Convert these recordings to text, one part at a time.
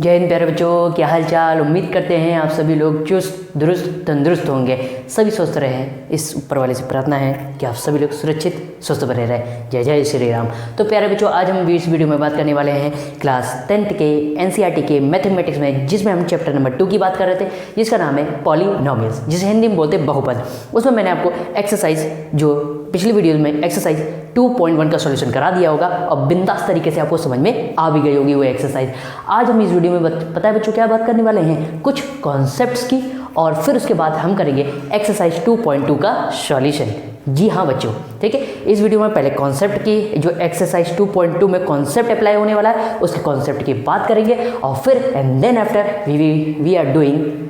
जय हिंद प्यारे बच्चों, क्या हाल चाल। उम्मीद करते हैं आप सभी लोग चुस्त दुरुस्त तंदुरुस्त होंगे, सभी स्वस्थ रहे। इस ऊपर वाले से प्रार्थना है कि आप सभी लोग सुरक्षित स्वस्थ बने रहें। जय जय श्री राम। तो प्यारे बच्चों, आज हम इस वीडियो में बात करने वाले हैं क्लास 10th के एनसीईआरटी के मैथमेटिक्स में, जिसमें हम चैप्टर नंबर 2 की बात कर रहे थे, जिसका नाम है पॉलीनोमियल्स, जिसे हिंदी में बोलते हैं बहुपद। उसमें मैंने आपको एक्सरसाइज, जो पिछली वीडियो में एक्सरसाइज 2.1 का सॉल्यूशन करा दिया होगा और बिंदास तरीके से आपको समझ में आ भी गई होगी वो एक्सरसाइज। आज हम इस वीडियो में पता है बच्चों क्या बात करने वाले हैं, कुछ कॉन्सेप्ट्स की, और फिर उसके बाद हम करेंगे एक्सरसाइज 2.2 का सॉल्यूशन। जी हाँ बच्चों, ठीक है। इस वीडियो में पहले कॉन्सेप्ट की, जो एक्सरसाइज 2.2 में कॉन्सेप्ट अप्लाई होने वाला है, उसके कॉन्सेप्ट की बात करेंगे, और फिर and then after we are doing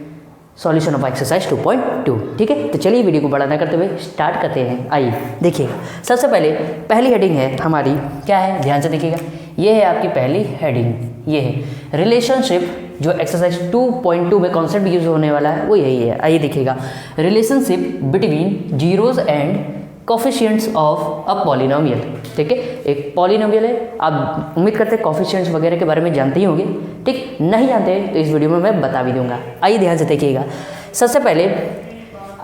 solution of exercise 2.2। ठीक है, तो चलिए वीडियो को बड़ा ना करते हुए स्टार्ट करते हैं। आइए देखिएगा, सबसे पहले पहली हेडिंग है हमारी, क्या है, ध्यान से देखिएगा। ये है आपकी पहली हेडिंग, ये है रिलेशनशिप। जो एक्सरसाइज 2.2 में कॉन्सेप्ट यूज होने वाला है वो यही है। आइए देखिएगा, relationship between zeros and coefficients of a polynomial. ठीक है, एक पॉलिनोमियल है, आप उम्मीद करते हैं कोफिशिएंट्स वगैरह के बारे में जानते ही होंगे। ठीक, नहीं जानते तो इस वीडियो में मैं बता भी दूंगा। आइए ध्यान से देखिएगा। सबसे पहले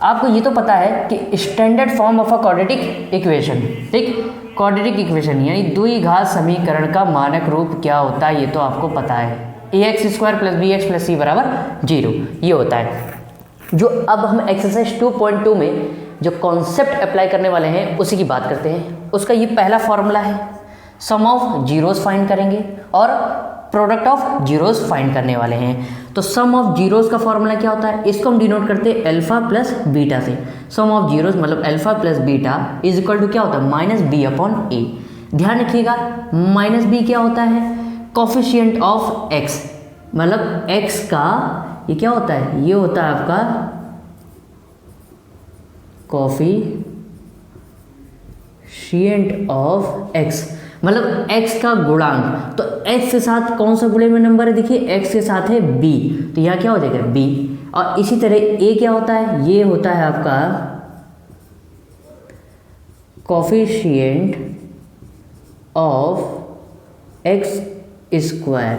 आपको ये तो पता है कि standard form of a quadratic equation, ठीक, क्वाड्रेटिक इक्वेशन यानी द्विघात समीकरण का मानक रूप क्या होता है, ये तो आपको पता है। ax² + bx + c = 0, ये होता है। जो अब हम एक्सरसाइज 2.2 में जो कॉन्सेप्ट अप्लाई करने वाले हैं उसी की बात करते हैं। उसका ये पहला फॉर्मूला है, सम ऑफ जीरोस फाइंड करेंगे और प्रोडक्ट ऑफ जीरोस फाइंड करने वाले हैं। तो सम ऑफ जीरोस का फॉर्मूला क्या होता है, इसको हम डिनोट करते हैं अल्फा प्लस बीटा से। सम ऑफ जीरोस मतलब alpha plus beta is equal to क्या होता है, -b/a। ध्यान रखिएगा, -b क्या होता है, कोफिशिएंट ऑफ x, मतलब x का ये क्या होता है, ये होता है आपका कोफिशिएंट ऑफ x, मतलब x का गुणांक। तो x के साथ कौन सा गुणे में नंबर है, देखिए x के साथ है b, तो यहाँ क्या हो जाएगा b। और इसी तरह a क्या होता है, ये होता है आपका कोफिशिएंट ऑफ x²,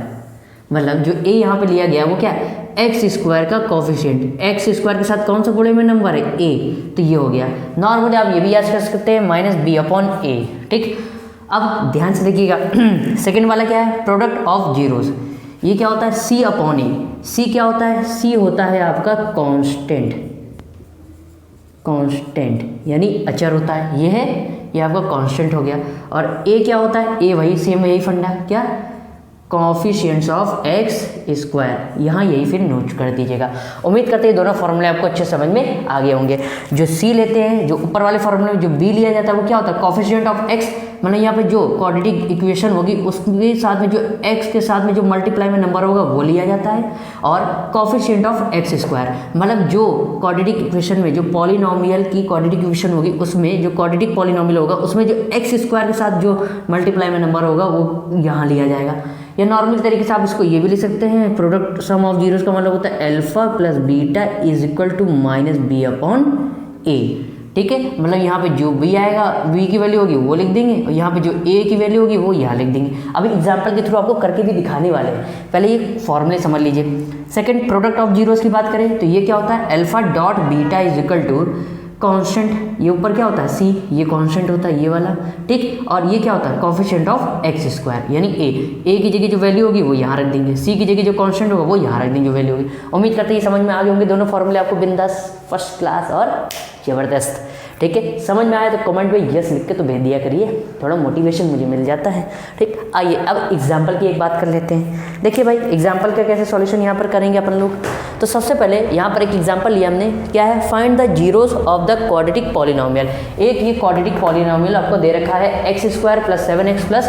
मतलब जो a यहाँ पे लिया गया वो क्या है, x² का कोफिशिएंट। x² के साथ कौन सा गुणे में नंबर है, a, तो ये हो गया। नॉर्मली आप ये भी याद कर सकते हैं -b/a। ठीक, अब ध्यान से देखिएगा, सेकंड वाला क्या है, प्रोडक्ट ऑफ जीरोस। ये क्या होता है, c/a। c क्या होता है, c होता है आपका कांस्टेंट यानी अचर होता है, ये है, ये आपका कांस्टेंट हो गया। और a क्या होता है, a वही सेम, यही फंडा, क्या, कोफिशिएंट्स ऑफ x²। यहाँ यही फिर नोट कर दीजिएगा। उम्मीद करते हैं दोनों फॉर्मूले आपको अच्छे समझ में आ गए होंगे। जो c लेते हैं, जो ऊपर वाले फॉर्मूले में जो b लिया जाता है वो क्या होता है, कोफिशिएंट ऑफ x, मतलब यहाँ पे जो क्वाड्रेटिक इक्वेशन होगी उसके साथ में जो x के साथ में जो मल्टीप्लाई में नंबर होगा वो लिया जाता है। और कोफिशिएंट ऑफ x², मतलब जो क्वाड्रेटिक इक्वेशन में जो पॉलिनोमियल की क्वाड्रेटिक इक्वेशन होगी उसमें जो क्वाड्रेटिक पॉलिनोमियल होगा उसमें जो x² के साथ जो मल्टीप्लाई में नंबर होगा वो यहाँ लिया जाएगा। या नॉर्मल तरीके से आप इसको ये भी लिख सकते हैं, प्रोडक्ट सम ऑफ जीरोस का मतलब होता है alpha plus beta is equal to -b/a। ठीक है, मतलब यहाँ पे जो b आएगा, b की वैल्यू होगी वो लिख देंगे, और यहाँ पे जो a की वैल्यू होगी वो यहाँ लिख देंगे। अभी एग्जांपल के थ्रू आपको करके भी दिखाने वाले हैं, पहले ये फॉर्मूले समझ लीजिए। सेकंड, प्रोडक्ट ऑफ जीरोस की बात करें तो ये क्या होता है, alpha dot beta is equal to constant, ये ऊपर क्या होता है c, ये कांस्टेंट होता है ये वाला, ठीक। और ये क्या होता है, कोफिशिएंट ऑफ x² यानी a की जगह जो वैल्यू होगी वो यहाँ रख देंगे, c की जगह जो कांस्टेंट होगा वो यहाँ रख देंगे, जो वैल्यू होगी। उम्मीद करते हैं समझ में आ गए होंगे दोनों फॉर्मूले आपको, बिंदास, फर्स्ट क्लास और ज़बरदस्त। ठीक है, समझ में आया तो कमेंट में यस लिख के तो भेज दिया करिए, थोड़ा मोटिवेशन मुझे मिल जाता है। ठीक, आइए अब एग्जाम्पल की एक बात कर लेते हैं। देखिए भाई, एग्जाम्पल का कैसे सॉल्यूशन यहाँ पर करेंगे अपन लोग। तो सबसे पहले यहाँ पर एक एग्जाम्पल लिया हमने, क्या है, find the zeros of the quadratic polynomial. एक ये क्वाड्रेटिक पॉलिनोमियल आपको दे रखा है x² + 7x + 10,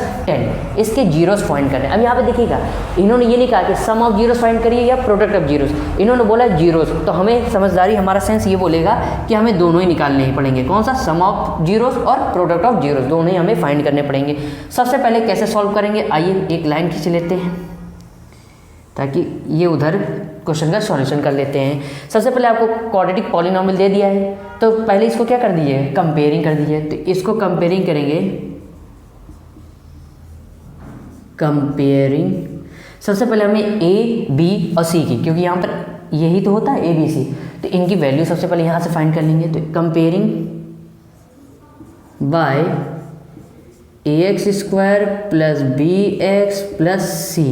इसके जीरोस फाइंड करने। अब यहाँ पे देखिएगा, इन्होंने ये नहीं कहा कि सम ऑफ जीरोस फाइंड करिए या प्रोडक्ट ऑफ जीरोस, इन्होंने बोला जीरोस। तो हमें समझदारी, हमारा सेंस ये बोलेगा कि हमें दोनों ही निकालने ही पड़ेंगे। कौन सा, सम ऑफ जीरोस और प्रोडक्ट ऑफ जीरोस, दोनों ही हमें फाइंड करने पड़ेंगे। सबसे पहले कैसे सॉल्व करेंगे, आइए एक लाइन खींच लेते हैं ताकि ये उधर क्वेश्चन का सॉल्यूशन कर लेते हैं। सबसे पहले आपको क्वाड्रेटिक पॉलिनोमियल दे दिया है, तो पहले इसको क्या कर दीजिए, कंपेयरिंग कर दीजिए। तो इसको कंपेयरिंग करेंगे, कंपेयरिंग सबसे पहले हमें ए, बी और सी की, क्योंकि यहाँ पर यही तो होता है ए, बी, सी, तो इनकी वैल्यू सबसे पहले यहाँ से फाइंड कर लेंगे। तो comparing by ax² plus bx plus c।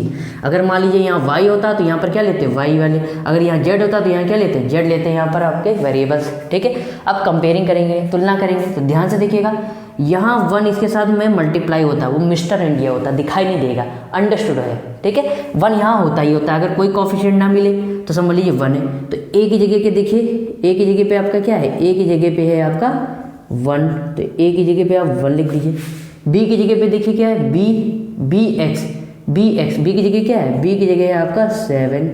अगर मान लीजिए यहाँ y होता तो यहाँ पर क्या लेते हैं y वाले, अगर यहाँ z होता तो यहाँ क्या लेते हैं z लेते हैं, यहाँ पर आपके वेरिएबल्स। ठीक है, अब कंपेयरिंग करेंगे, तुलना करेंगे, तो ध्यान से देखिएगा यहाँ 1 इसके साथ में मल्टीप्लाई होता है, वो मिस्टर इंडिया होता है, दिखाई नहीं देगा, अंडरस्टूड है। ठीक है, 1 यहाँ होता ही होता है, अगर कोई कोफिशिएंट ना मिले तो समझ लीजिए 1 है। तो ए की जगह के देखिए, ए की जगह पे आपका क्या है, ए की जगह पे है आपका 1, तो ए की जगह पे आप 1 लिख दीजिए। बी की जगह पे देखिए क्या है, बी की जगह क्या है, बी की जगह है आपका 7,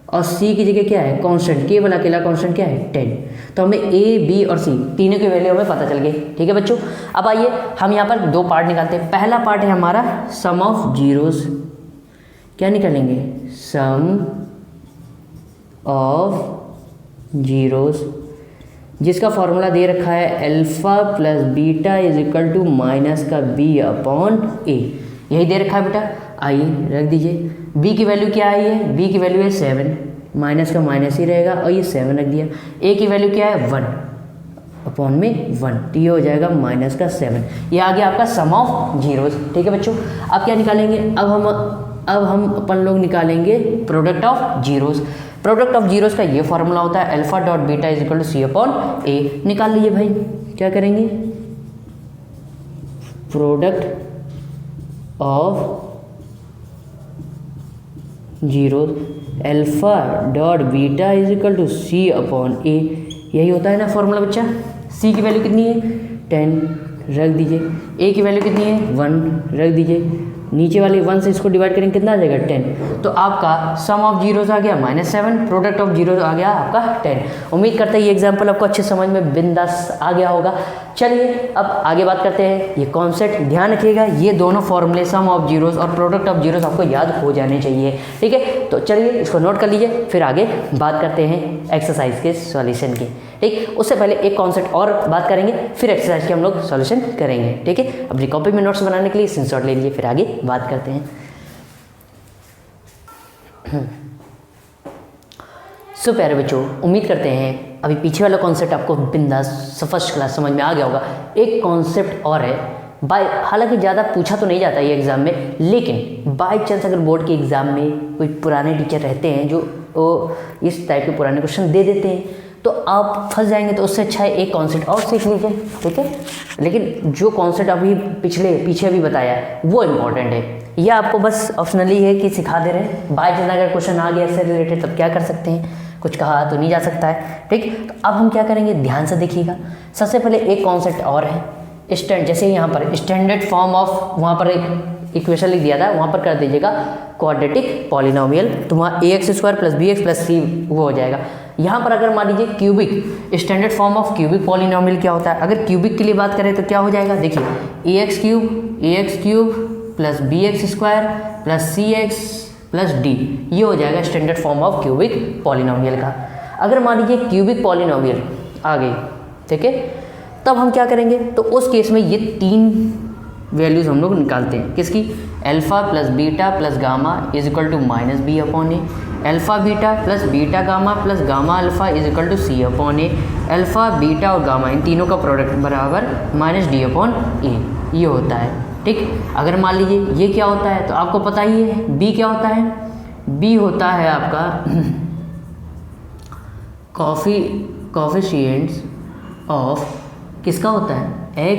और सी की जगह क्या है, कांस्टेंट, केवल अकेला कांस्टेंट क्या है 10। तो हमें ए, बी और सी तीनों की वैल्यू हमें पता चल गई। ठीक है बच्चों, अब आइए हम यहाँ पर 2 पार्ट निकालते हैं। पहला पार्ट है हमारा सम ऑफ जीरोस, क्या निकालेंगे, सम ऑफ जीरोस, जिसका फॉर्मूला दे रखा है alpha plus beta is equal to minus का बी अपॉन ए, यही दे रखा है बेटा। आइए रख दीजिए, बी की वैल्यू क्या आई है, बी की वैल्यू है 7, माइनस का माइनस ही रहेगा, और ये 7 रख दिया। ए की वैल्यू क्या है 1 अपॉन में 1, तो ये हो जाएगा माइनस का 7। ये आ गया आपका सम ऑफ जीरोस। ठीक है बच्चों, अब क्या निकालेंगे, अब हम अपन लोग निकालेंगे product of zeros. Product of zeros का ये फॉर्मूला होता है alpha dot beta is equal to C upon A. निकाल लीजिए भाई, क्या करेंगे, product of zeros alpha dot beta is equal to C upon ए, यही होता है ना फॉर्मूला बच्चा। सी की वैल्यू कितनी है 10, रख दीजिए। ए की वैल्यू कितनी है 1, रख दीजिए। नीचे वाली 1 से इसको डिवाइड करेंगे, कितना आ जाएगा 10। तो आपका सम ऑफ जीरोस आ गया -7, प्रोडक्ट ऑफ जीरोस आ गया आपका 10। उम्मीद करते हैं ये एग्जांपल आपको अच्छे समझ में बिंदास आ गया होगा। चलिए अब आगे बात करते हैं, ये कॉन्सेप्ट ध्यान रखिएगा, ये दोनों फॉर्मूले सम ऑफ जीरोस और प्रोडक्ट ऑफ जीरोस आपको याद हो जाने चाहिए। ठीक है, तो चलिए इसको नोट कर लीजिए, फिर आगे बात करते हैं एक्सरसाइज के सॉल्यूशन की। ठीक, उससे पहले एक कॉन्सेप्ट और बात करेंगे, फिर एक्सरसाइज के हम लोग सॉल्यूशन करेंगे। ठीक है, अपनी कॉपी में नोट्स बनाने के लिए स्क्रीनशॉट ले लीजिए, फिर आगे बात करते हैं। सो प्यारे बच्चों, उम्मीद करते हैं अभी पीछे वाला कॉन्सेप्ट आपको बिंदास फर्स्ट क्लास समझ में आ गया होगा। एक कॉन्सेप्ट और है, हालांकि ज़्यादा पूछा तो नहीं जाता ये एग्ज़ाम में, लेकिन बाई चांस अगर बोर्ड के एग्ज़ाम में कोई पुराने टीचर रहते हैं जो इस टाइप के पुराने क्वेश्चन दे देते हैं, तो आप फंस जाएंगे। तो उससे अच्छा है एक कॉन्सेप्ट और सीख लीजिए। ठीक है, लेकिन जो कॉन्सेप्ट अभी पीछे अभी बताया है वो इम्पॉर्टेंट है। यह आपको बस ऑप्शनली है कि सिखा दे रहे हैं, बाई चांस अगर क्वेश्चन आ गया इससे रिलेटेड तब क्या कर सकते हैं, कुछ कहा तो नहीं जा सकता है। ठीक, तो अब हम क्या करेंगे, ध्यान से देखिएगा। सबसे पहले एक कॉन्सेप्ट और है, जैसे यहाँ पर स्टैंडर्ड फॉर्म ऑफ, वहाँ पर एक इक्वेशन लिख दिया था, वहाँ पर कर दीजिएगा क्वाड्रेटिक पॉलिनोमियल, तो वहाँ ax² plus bx plus c वो हो जाएगा। यहाँ पर अगर मान लीजिए cubic, standard form of cubic polynomial क्या होता है, अगर क्यूबिक के लिए बात करें तो क्या हो जाएगा, देखिए ax cube plus bx² plus cx plus d, ये हो जाएगा standard form of cubic polynomial का। अगर मान लीजिए क्यूबिक पॉलिनोमियल आ गई, ठीक है, तब हम क्या करेंगे, तो उस केस में ये 3 वैल्यूज़ हम लोग निकालते हैं, किसकी, alpha plus beta plus gamma is equal to minus B upon a, alpha beta plus beta gamma plus gamma alpha is equal to C upon a, alpha beta और गामा इन तीनों का प्रोडक्ट बराबर माइनस डी अपॉन ए, ये होता है। ठीक, अगर मान लीजिए ये क्या होता है, तो आपको पता ही है बी क्या होता है, बी होता है आपका कोफिशिएंट्स ऑफ, किसका होता है,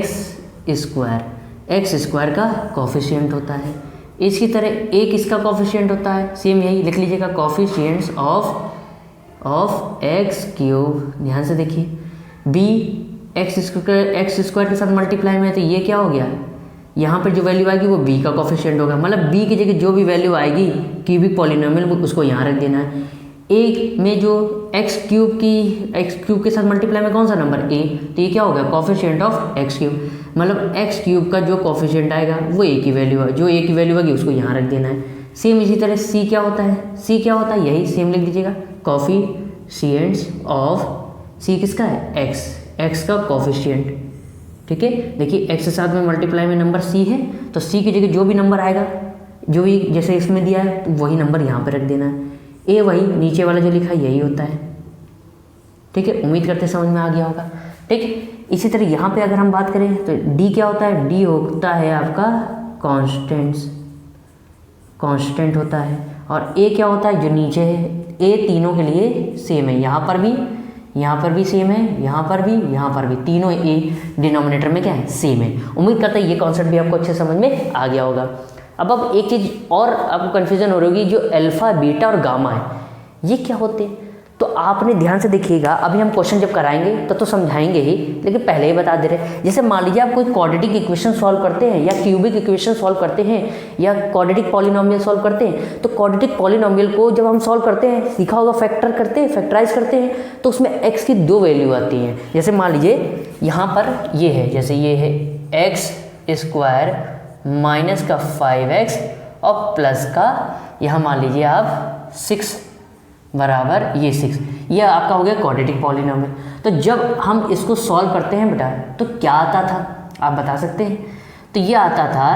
एक्स स्क्वायर का कोफिशिएंट होता है। इसी तरह एक इसका कोफिशिएंट होता है, सेम यही लिख लीजिएगा, कोफिशिएंट्स ऑफ एक्स क्यूब। ध्यान से देखिए, बी एक्स स्क्वायर के साथ मल्टीप्लाई में है, तो ये क्या हो गया, यहाँ पर जो वैल्यू आएगी वो बी का कोफिशिएंट होगा, मतलब बी की जगह जो भी वैल्यू आएगी क्यूबिक पॉलिनोमियल उसको यहाँ रख देना है। ए में जो एक्स क्यूब के साथ मल्टीप्लाई में कौन सा नंबर, ए, तो ये क्या होगा, कोफिशिएंट ऑफ एक्स क्यूब, मतलब एक्स क्यूब का जो कोफिशिएंट आएगा वो ए की वैल्यू है, जो ए की वैल्यू आएगी उसको यहाँ रख देना है। सेम इसी तरह सी क्या होता है, यही सेम लिख दीजिएगा, कोफिशिएंट्स ऑफ, सी किसका है, एक्स का कोफिशिएंट। ठीक है, देखिए एक्स के साथ में मल्टीप्लाई में नंबर सी है, तो सी की जगह जो भी नंबर आएगा जो भी जैसे इसमें दिया है तो वही नंबर यहाँ पर रख देना है, ए वही नीचे वाला जो लिखा है यही होता है। ठीक है, उम्मीद करते समझ में आ गया होगा। ठीक है, इसी तरह यहाँ पे अगर हम बात करें तो डी क्या होता है, डी होता है आपका कांस्टेंट होता है। और ए क्या होता है, जो नीचे है, ए तीनों के लिए सेम है, यहाँ पर भी सेम है, यहाँ पर भी तीनों ए डिनोमिनेटर में क्या है, सेम है। उम्मीद करता है ये कॉन्सेप्ट भी आपको अच्छे समझ में आ गया होगा। अब एक चीज़ और आपको कन्फ्यूजन हो रही होगी, जो अल्फा बीटा और गामा है ये क्या होते हैं, तो आपने ध्यान से देखिएगा। अभी हम क्वेश्चन जब कराएंगे तो समझाएंगे ही, लेकिन पहले ही बता दे रहे। जैसे मान लीजिए आप कोई क्वाड्रेटिक इक्वेशन सॉल्व करते हैं या क्यूबिक इक्वेशन सॉल्व करते हैं या क्वाड्रेटिक पॉलिनोमियल सॉल्व करते हैं, तो क्वाड्रेटिक पॉलिनोमियल को जब हम सॉल्व करते हैं, सीखा होगा फैक्टराइज करते हैं, तो उसमें एक्स की 2 वैल्यू आती हैं। जैसे मान लीजिए यहाँ पर ये है, जैसे ये है एक्स स्क्वायर माइनस का 5x और प्लस का यहाँ मान लीजिए आप 6 बराबर ये 6, ये आपका हो गया क्वाड्रेटिक पॉलिनोमियल। तो जब हम इसको सॉल्व करते हैं बेटा तो क्या आता था, आप बता सकते हैं? तो ये आता था,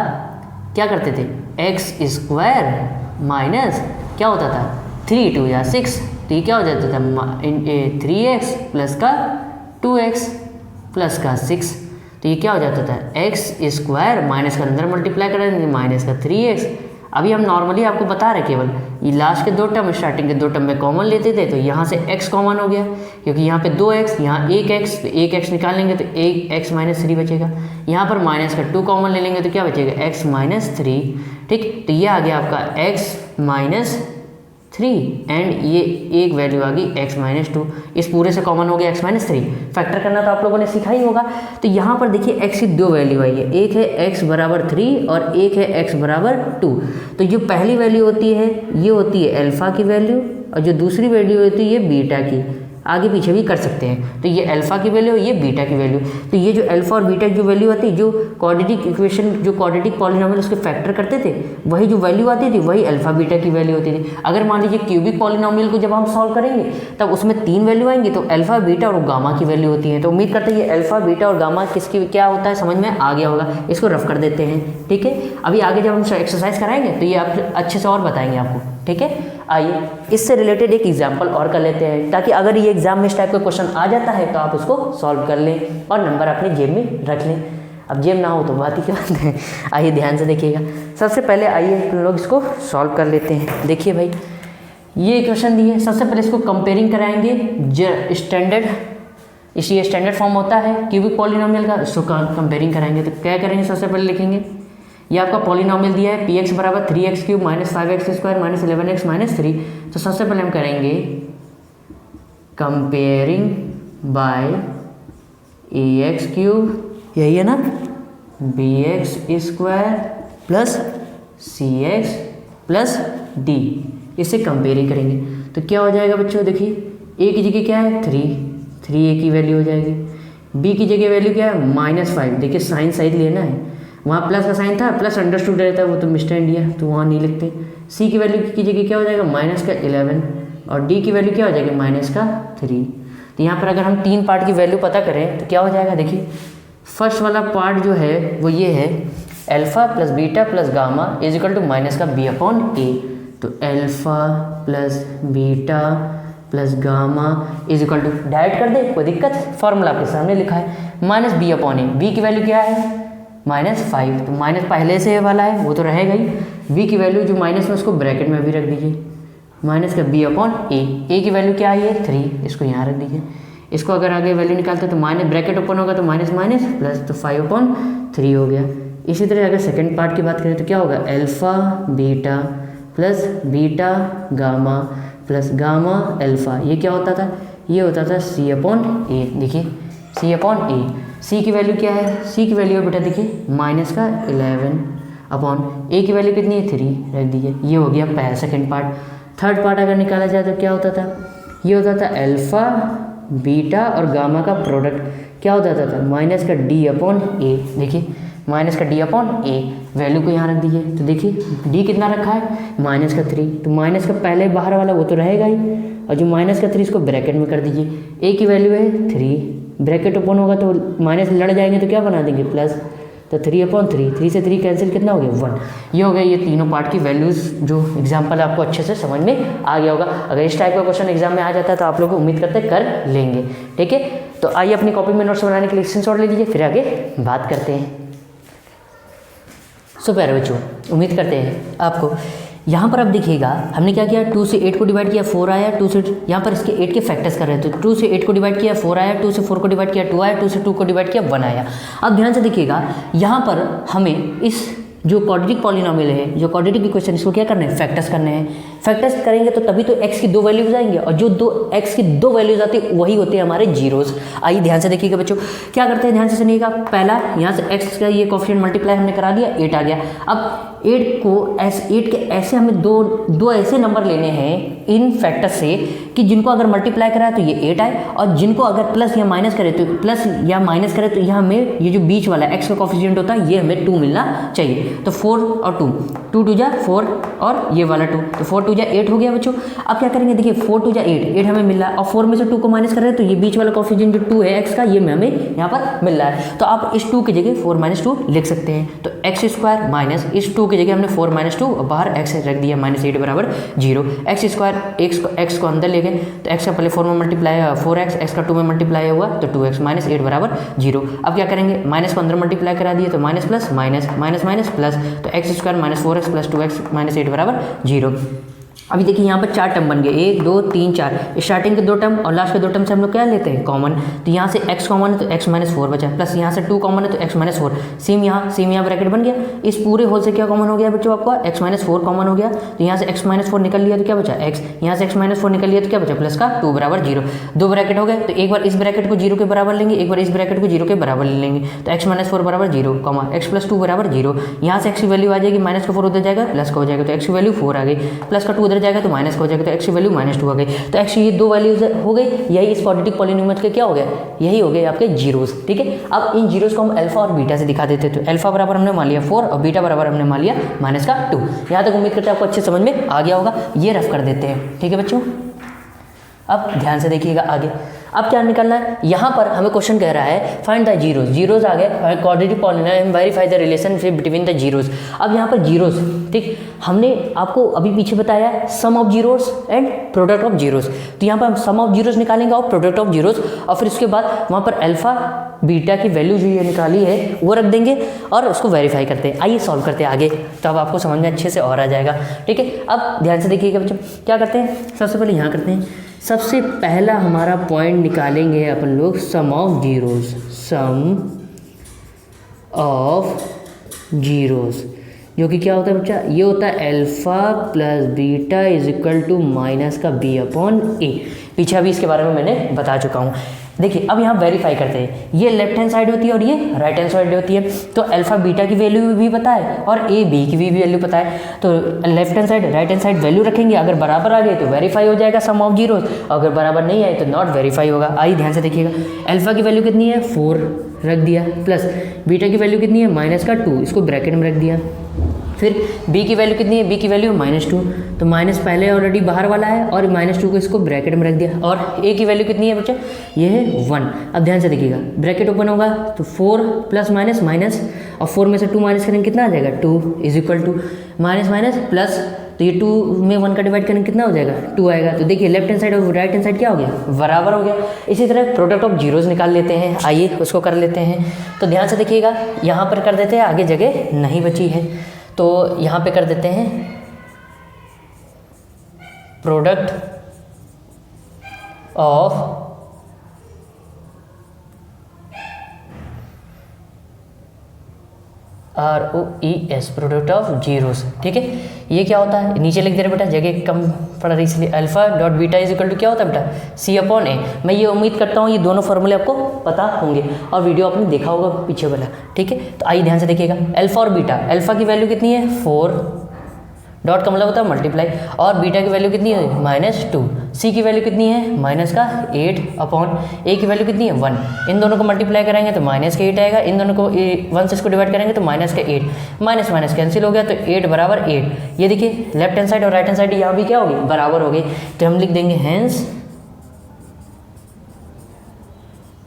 क्या करते थे, एक्स स्क्वायर माइनस क्या होता था 3 2 या 6, तो ये क्या हो जाता था 3x प्लस का 2x प्लस का 6, तो ये क्या हो जाता था एक्स स्क्वायर माइनस का अंदर मल्टीप्लाई कर देंगे माइनस का 3x। अभी हम नॉर्मली आपको बता रहे, केवल ये लास्ट के 2 टर्म स्टार्टिंग के 2 टर्म में कॉमन लेते थे, तो यहाँ से x कॉमन हो गया, क्योंकि यहाँ पे 2x, यहाँ 1x, तो 1x निकाल लेंगे तो 1x माइनस 3 बचेगा। यहाँ पर माइनस का 2 कॉमन ले लेंगे तो क्या बचेगा x माइनस 3। ठीक, तो ये आ गया आपका x माइनस 3 एंड ये एक वैल्यू आ गई x माइनस 2। इस पूरे से कॉमन हो गया x माइनस 3। फैक्टर करना तो आप लोगों ने सीखा ही होगा। तो यहाँ पर देखिए x की 2 वैल्यू आई है, एक है x बराबर 3 और एक है x बराबर 2। तो जो पहली वैल्यू होती है ये होती है अल्फ़ा की वैल्यू, और जो दूसरी वैल्यू होती है ये बीटा की। आगे पीछे भी कर सकते हैं, तो ये अल्फ़ा की वैल्यू, ये बीटा की वैल्यू। तो ये जो अल्फ़ा और बीटा की जो वैल्यू आती है, जो क्वाड्रेटिक इक्वेशन, जो क्वाड्रेटिक पॉलिनोमियल उसके फैक्टर करते थे, वही जो वैल्यू आती थी वही अल्फ़ा बीटा की वैल्यू होती थी। अगर मान लीजिए क्यूबिक पॉलिनोमियल को जब हम सॉल्व करेंगे तब उसमें 3 वैल्यू आएंगी, तो अल्फ़ा बीटा और गामा की वैल्यू होती है। तो उम्मीद करते हैं ये अल्फ़ा बीटा और गामा किसकी क्या होता है समझ में आ गया होगा। इसको रफ कर देते हैं। ठीक है, अभी आगे जब हम एक्सरसाइज कराएंगे तो ये आप अच्छे से और बताएंगे आपको। ठीक है, आइए इससे रिलेटेड एक एग्जाम्पल और कर लेते हैं, ताकि अगर ये एग्जाम में इस टाइप का क्वेश्चन आ जाता है तो आप उसको सॉल्व कर लें और नंबर अपने जेब में रख लें। अब जेब ना हो तो बात ही क्या बात है। आइए ध्यान से देखिएगा। सबसे पहले आइए तुम लोग इसको सॉल्व कर लेते हैं। देखिए भाई, ये क्वेश्चन दिए, सबसे पहले इसको कंपेयरिंग कराएंगे स्टैंडर्ड, इसी स्टैंडर्ड फॉर्म होता है क्यूबिक पॉलिनोमियल का, इसको कंपेयरिंग कराएंगे। तो क्या करेंगे, सबसे पहले लिखेंगे ये आपका पॉलिनोमियल दिया है px बराबर 3x cube minus 5x square minus 11x minus 3। तो सबसे पहले हम करेंगे कंपेयरिंग बाय ax क्यूब, यही है ना, bx square plus cx plus d, इससे कंपेयरिंग करेंगे। तो क्या हो जाएगा बच्चों, देखिए a की जगह क्या है 3a की वैल्यू हो जाएगी, b की जगह वैल्यू क्या है -5। देखिए साइन साइड लेना है, वहाँ प्लस का साइन था, प्लस अंडरस्टूड रहता है, वो तो मिस्टर इंडिया, तो वहाँ नहीं लिखते। सी की वैल्यू की जगह क्या हो जाएगा -11 और डी की वैल्यू क्या हो जाएगी -3। तो यहाँ पर अगर हम 3 पार्ट की वैल्यू पता करें तो क्या हो जाएगा, देखिए फर्स्ट वाला पार्ट जो है वो ये है alpha plus beta plus gamma is equal to minus का b अपॉन a। तो alpha plus beta plus gamma is equal to, direct कर दे कोई दिक्कत, फॉर्मूला आपके सामने लिखा है, minus b upon a। b की वैल्यू क्या है -5, तो माइनस पहले से वाला है वो तो रहेगा ही, b की वैल्यू जो माइनस में उसको ब्रैकेट में भी रख दीजिए, माइनस का b अपॉन a की वैल्यू क्या है 3, इसको यहाँ रख दीजिए। इसको अगर आगे वैल्यू निकालते तो माइनस ब्रैकेट ओपन होगा तो माइनस माइनस प्लस, तो 5/3 हो गया। इसी तरह अगर सेकंड पार्ट की बात करें तो क्या होगा, alpha beta plus beta gamma plus gamma alpha, ये क्या होता था, ये होता था c/a। देखिए c/a, c की वैल्यू क्या है, c की वैल्यू है बेटा देखिए -11 अपॉन a की वैल्यू कितनी है 3 रख दीजिए। ये हो गया पहला सेकंड पार्ट। थर्ड पार्ट अगर निकाला जाए तो क्या होता था, ये होता था अल्फ़ा बीटा और गामा का प्रोडक्ट, क्या होता था माइनस का d/a। देखिए माइनस का d/a, वैल्यू को यहाँ रख दीजिए। तो देखिए d कितना रखा है -3, तो माइनस का पहले बाहर वाला वो तो रहेगा ही, और जो -3 इसको ब्रैकेट में कर दीजिए। a की वैल्यू है 3, ब्रैकेट ओपन होगा तो माइनस लड़ जाएंगे तो क्या बना देंगे प्लस, तो 3/3, 3 से 3 कैंसिल, कितना हो गया 1। ये हो गया ये तीनों पार्ट की वैल्यूज़ जो एग्जाम्पल आपको अच्छे से समझ में आ गया होगा। अगर इस टाइप का क्वेश्चन एग्जाम में आ जाता है तो आप लोग उम्मीद करते कर लेंगे। ठीक है, तो आइए अपनी कॉपी में नोट्स बनाने के लिए स्क्रीनशॉट ले लीजिए, फिर आगे बात करते हैं। सो प्यारे बच्चों, उम्मीद करते हैं आपको यहाँ पर अब देखिएगा हमने क्या किया, 2 से 8 को डिवाइड किया 4 आया, 2 से यहाँ पर इसके 8 के फैक्टर्स कर रहे थे, तो 2 से 8 को डिवाइड किया 4 आया, 2 से 4 को डिवाइड किया 2 आया, 2 से 2 को डिवाइड किया 1 आया। अब ध्यान से देखिएगा यहाँ पर हमें इस जो क्वाड्रेटिक पॉलिनोमियल है, जो क्वाड्रेटिक इक्वेशन, इसको क्या करना है, फैक्टर्स करने हैं। फैक्टर्स करेंगे तो तभी तो x की 2 वैल्यूज आएंगे, और जो x की 2 वैल्यूज आती है वही होते हैं हमारे जीरोस। आइए ध्यान से देखिएगा बच्चों क्या करते हैं, ध्यान से सुनिएगा। पहला यहाँ से x का ये कोफिशिएंट मल्टीप्लाई हमने करा दिया, 8 आ गया। अब 8 के ऐसे हमें दो ऐसे नंबर लेने हैं इन फैक्टर से कि जिनको अगर मल्टीप्लाई कराए तो ये 8 आए, और जिनको अगर प्लस या माइनस करे तो प्लस या माइनस करे तो यहाँ हमें ये जो बीच वाला x का कोफिशिएंट होता है ये हमें 2 मिलना चाहिए। तो 4 और 2 2 जा 4 और ये वाला 2, तो 4 2 जा 8 हो गया बच्चों। अब क्या करेंगे, देखिए 4 2 जा 8 हमें मिल रहा है, और 4 में से 2 को माइनस कर रहे हैं तो ये बीच वाला कोफिशिएंट जो 2 है x का, ये हमें यहाँ पर मिल रहा है। तो आप इस 2 की जगह 4 - 2 लिख सकते हैं। तो x² माइनस इस 2 की जगह हमने 4 - 2 और बाहर x रख दिया, -8 बराबर 0। x² x को अंदर ले गए तो x का पहले 4 में मल्टीप्लाई 4x, x का 2 में मल्टीप्लाई हुआ तो 2x, -8 बराबर 0। अब क्या करेंगे, माइनस को अंदर मल्टीप्लाई करा दिए तो minus plus minus minus minus plus, तो x² - 4x + 2x -8 बराबर 0। अभी देखिए यहाँ पर 4 टर्म बन गए, 1 2 3 4, स्टार्टिंग के 2 टर्म और लास्ट के 2 टर्म से हम लोग क्या लेते हैं, कॉमन। तो यहाँ से x कॉमन है तो x - 4 बचा, प्लस यहाँ से 2 कॉमन है तो x - 4, सेम यहाँ ब्रैकेट बन गया। इस पूरे होल से क्या कॉमन हो गया बच्चों, आपका x - 4 कॉमन हो गया। तो यहाँ से x - 4 निकल लिया तो क्या बचा x, यहाँ से x - 4 निकल लिया तो क्या बचा, प्लस का 2 बराबर 0। 2 ब्रैकेट हो गए, तो एक बार इस ब्रैकेट को 0 के बराबर लेंगे, एक बार इस ब्रैकेट को 0 के बराबर ले लेंगे। तो x - 4 बराबर 0, x + 2 बराबर 0। यहाँ से x की वैल्यू आ जाएगी, माइनस का 4 उधर जाएगा, प्लस का हो जाएगा, तो x की वैल्यू 4 आ गई, प्लस का 2 उधर जाएगा तो माइनस का हो जाएगा, तो x की वैल्यू -2 आ गई। तो x की ये 2 वैल्यूज हो गई, यही इस क्वाड्रेटिक पॉलिनोमियल के क्या हो गया, यही हो गए आपके जीरोस। ठीक है, अब इन जीरोस को हम अल्फा और बीटा से दिखा देते, तो अल्फा बराबर हमने मान लिया 4 और बीटा बराबर हमने मान लिया -2। यहाँ तक उम्मीद करते हैं आपको अच्छे समझ में आ गया होगा। ये रफ कर देते हैं, ठीक है बच्चों। अब ध्यान से देखिएगा आगे, अब क्या निकालना है, यहाँ पर हमें क्वेश्चन कह रहा है फाइंड द जीरोस। जीरोस आ गए, quadratic polynomial, verify the relationship between the zeros. अब यहाँ पर जीरोस, ठीक, हमने आपको अभी पीछे बताया sum of zeros and product of zeros. तो यहाँ पर हम सम ऑफ जीरोस निकालेंगे और प्रोडक्ट ऑफ जीरोस, और फिर उसके बाद वहाँ पर अल्फा बीटा की वैल्यू जो ये निकाली है वो रख देंगे और उसको वेरीफाई करते हैं। आइए सॉल्व करते हैं आगे, तो अब आपको समझ में अच्छे से और आ जाएगा। ठीक है, अब ध्यान से देखिएगा बच्चों क्या करते हैं, सबसे पहले यहाँ करते हैं, सबसे पहला हमारा पॉइंट निकालेंगे अपन लोग sum of zeros, sum of zeros, जो कि क्या होता है बच्चा, ये होता है alpha plus beta is equal to minus का b/a। पीछे अभी इसके बारे में मैंने बता चुका हूँ। देखिए अब यहाँ वेरीफाई करते हैं, ये लेफ्ट हैंड साइड होती है और ये राइट हैंड साइड होती है। तो अल्फा बीटा की वैल्यू भी पता है और ए बी की भी वैल्यू पता है, तो left hand side right hand side value रखेंगे, अगर बराबर आ गए तो वेरीफाई हो जाएगा सम ऑफ जीरोस, अगर बराबर नहीं आए तो नॉट वेरीफाई होगा। आइए ध्यान से देखिएगा, अल्फा की वैल्यू कितनी है 4 रख दिया, प्लस बीटा की वैल्यू कितनी है -2, इसको ब्रैकेट में रख दिया। फिर b की वैल्यू कितनी है, b की वैल्यू -2, तो माइनस पहले ऑलरेडी बाहर वाला है और -2 को इसको ब्रैकेट में रख दिया। और a की वैल्यू कितनी है बच्चा, ये है 1। अब ध्यान से देखिएगा, ब्रैकेट ओपन होगा तो 4 प्लस माइनस माइनस, और 4 में से 2 माइनस करेंगे कितना आ जाएगा 2 is equal to minus minus plus, तो ये 2 में 1 का डिवाइड करेंगे कितना हो जाएगा 2 आएगा। तो देखिए लेफ्ट हैंड साइड और राइट हैंड साइड क्या हो गया, बराबर हो गया। इसी तरह प्रोडक्ट ऑफ जीरोस निकाल लेते हैं, आइए उसको कर लेते हैं। तो ध्यान से देखिएगा, यहाँ पर कर देते हैं, आगे जगह नहीं बची है तो यहाँ पे कर देते हैं product of ROES, product of zeros. ठीक है, ये क्या होता है, नीचे लिख दे रहे बेटा, जगह कम पड़ रही इसलिए, alpha dot beta is equal to क्या होता है बेटा C/A। मैं ये उम्मीद करता हूँ ये दोनों फॉर्मूले आपको पता होंगे और वीडियो आपने देखा होगा पीछे वाला। ठीक है, तो आइए ध्यान से देखिएगा, अल्फा और बीटा, अल्फा की वैल्यू कितनी है 4, डॉट का मतलब होता है मल्टीप्लाई, और बीटा की वैल्यू कितनी है -2, सी की वैल्यू कितनी है -8 अपॉन ए की वैल्यू कितनी है 1। इन दोनों को मल्टीप्लाई करेंगे तो -8 आएगा, इन दोनों को 1 से इसको डिवाइड करेंगे तो -8, माइनस माइनस कैंसिल हो गया, तो 8 बराबर 8। ये देखिए लेफ्ट हैंड साइड और राइट हैंड साइड यहाँ भी क्या होगी, बराबर हो गई। तो हम लिख देंगे हैंस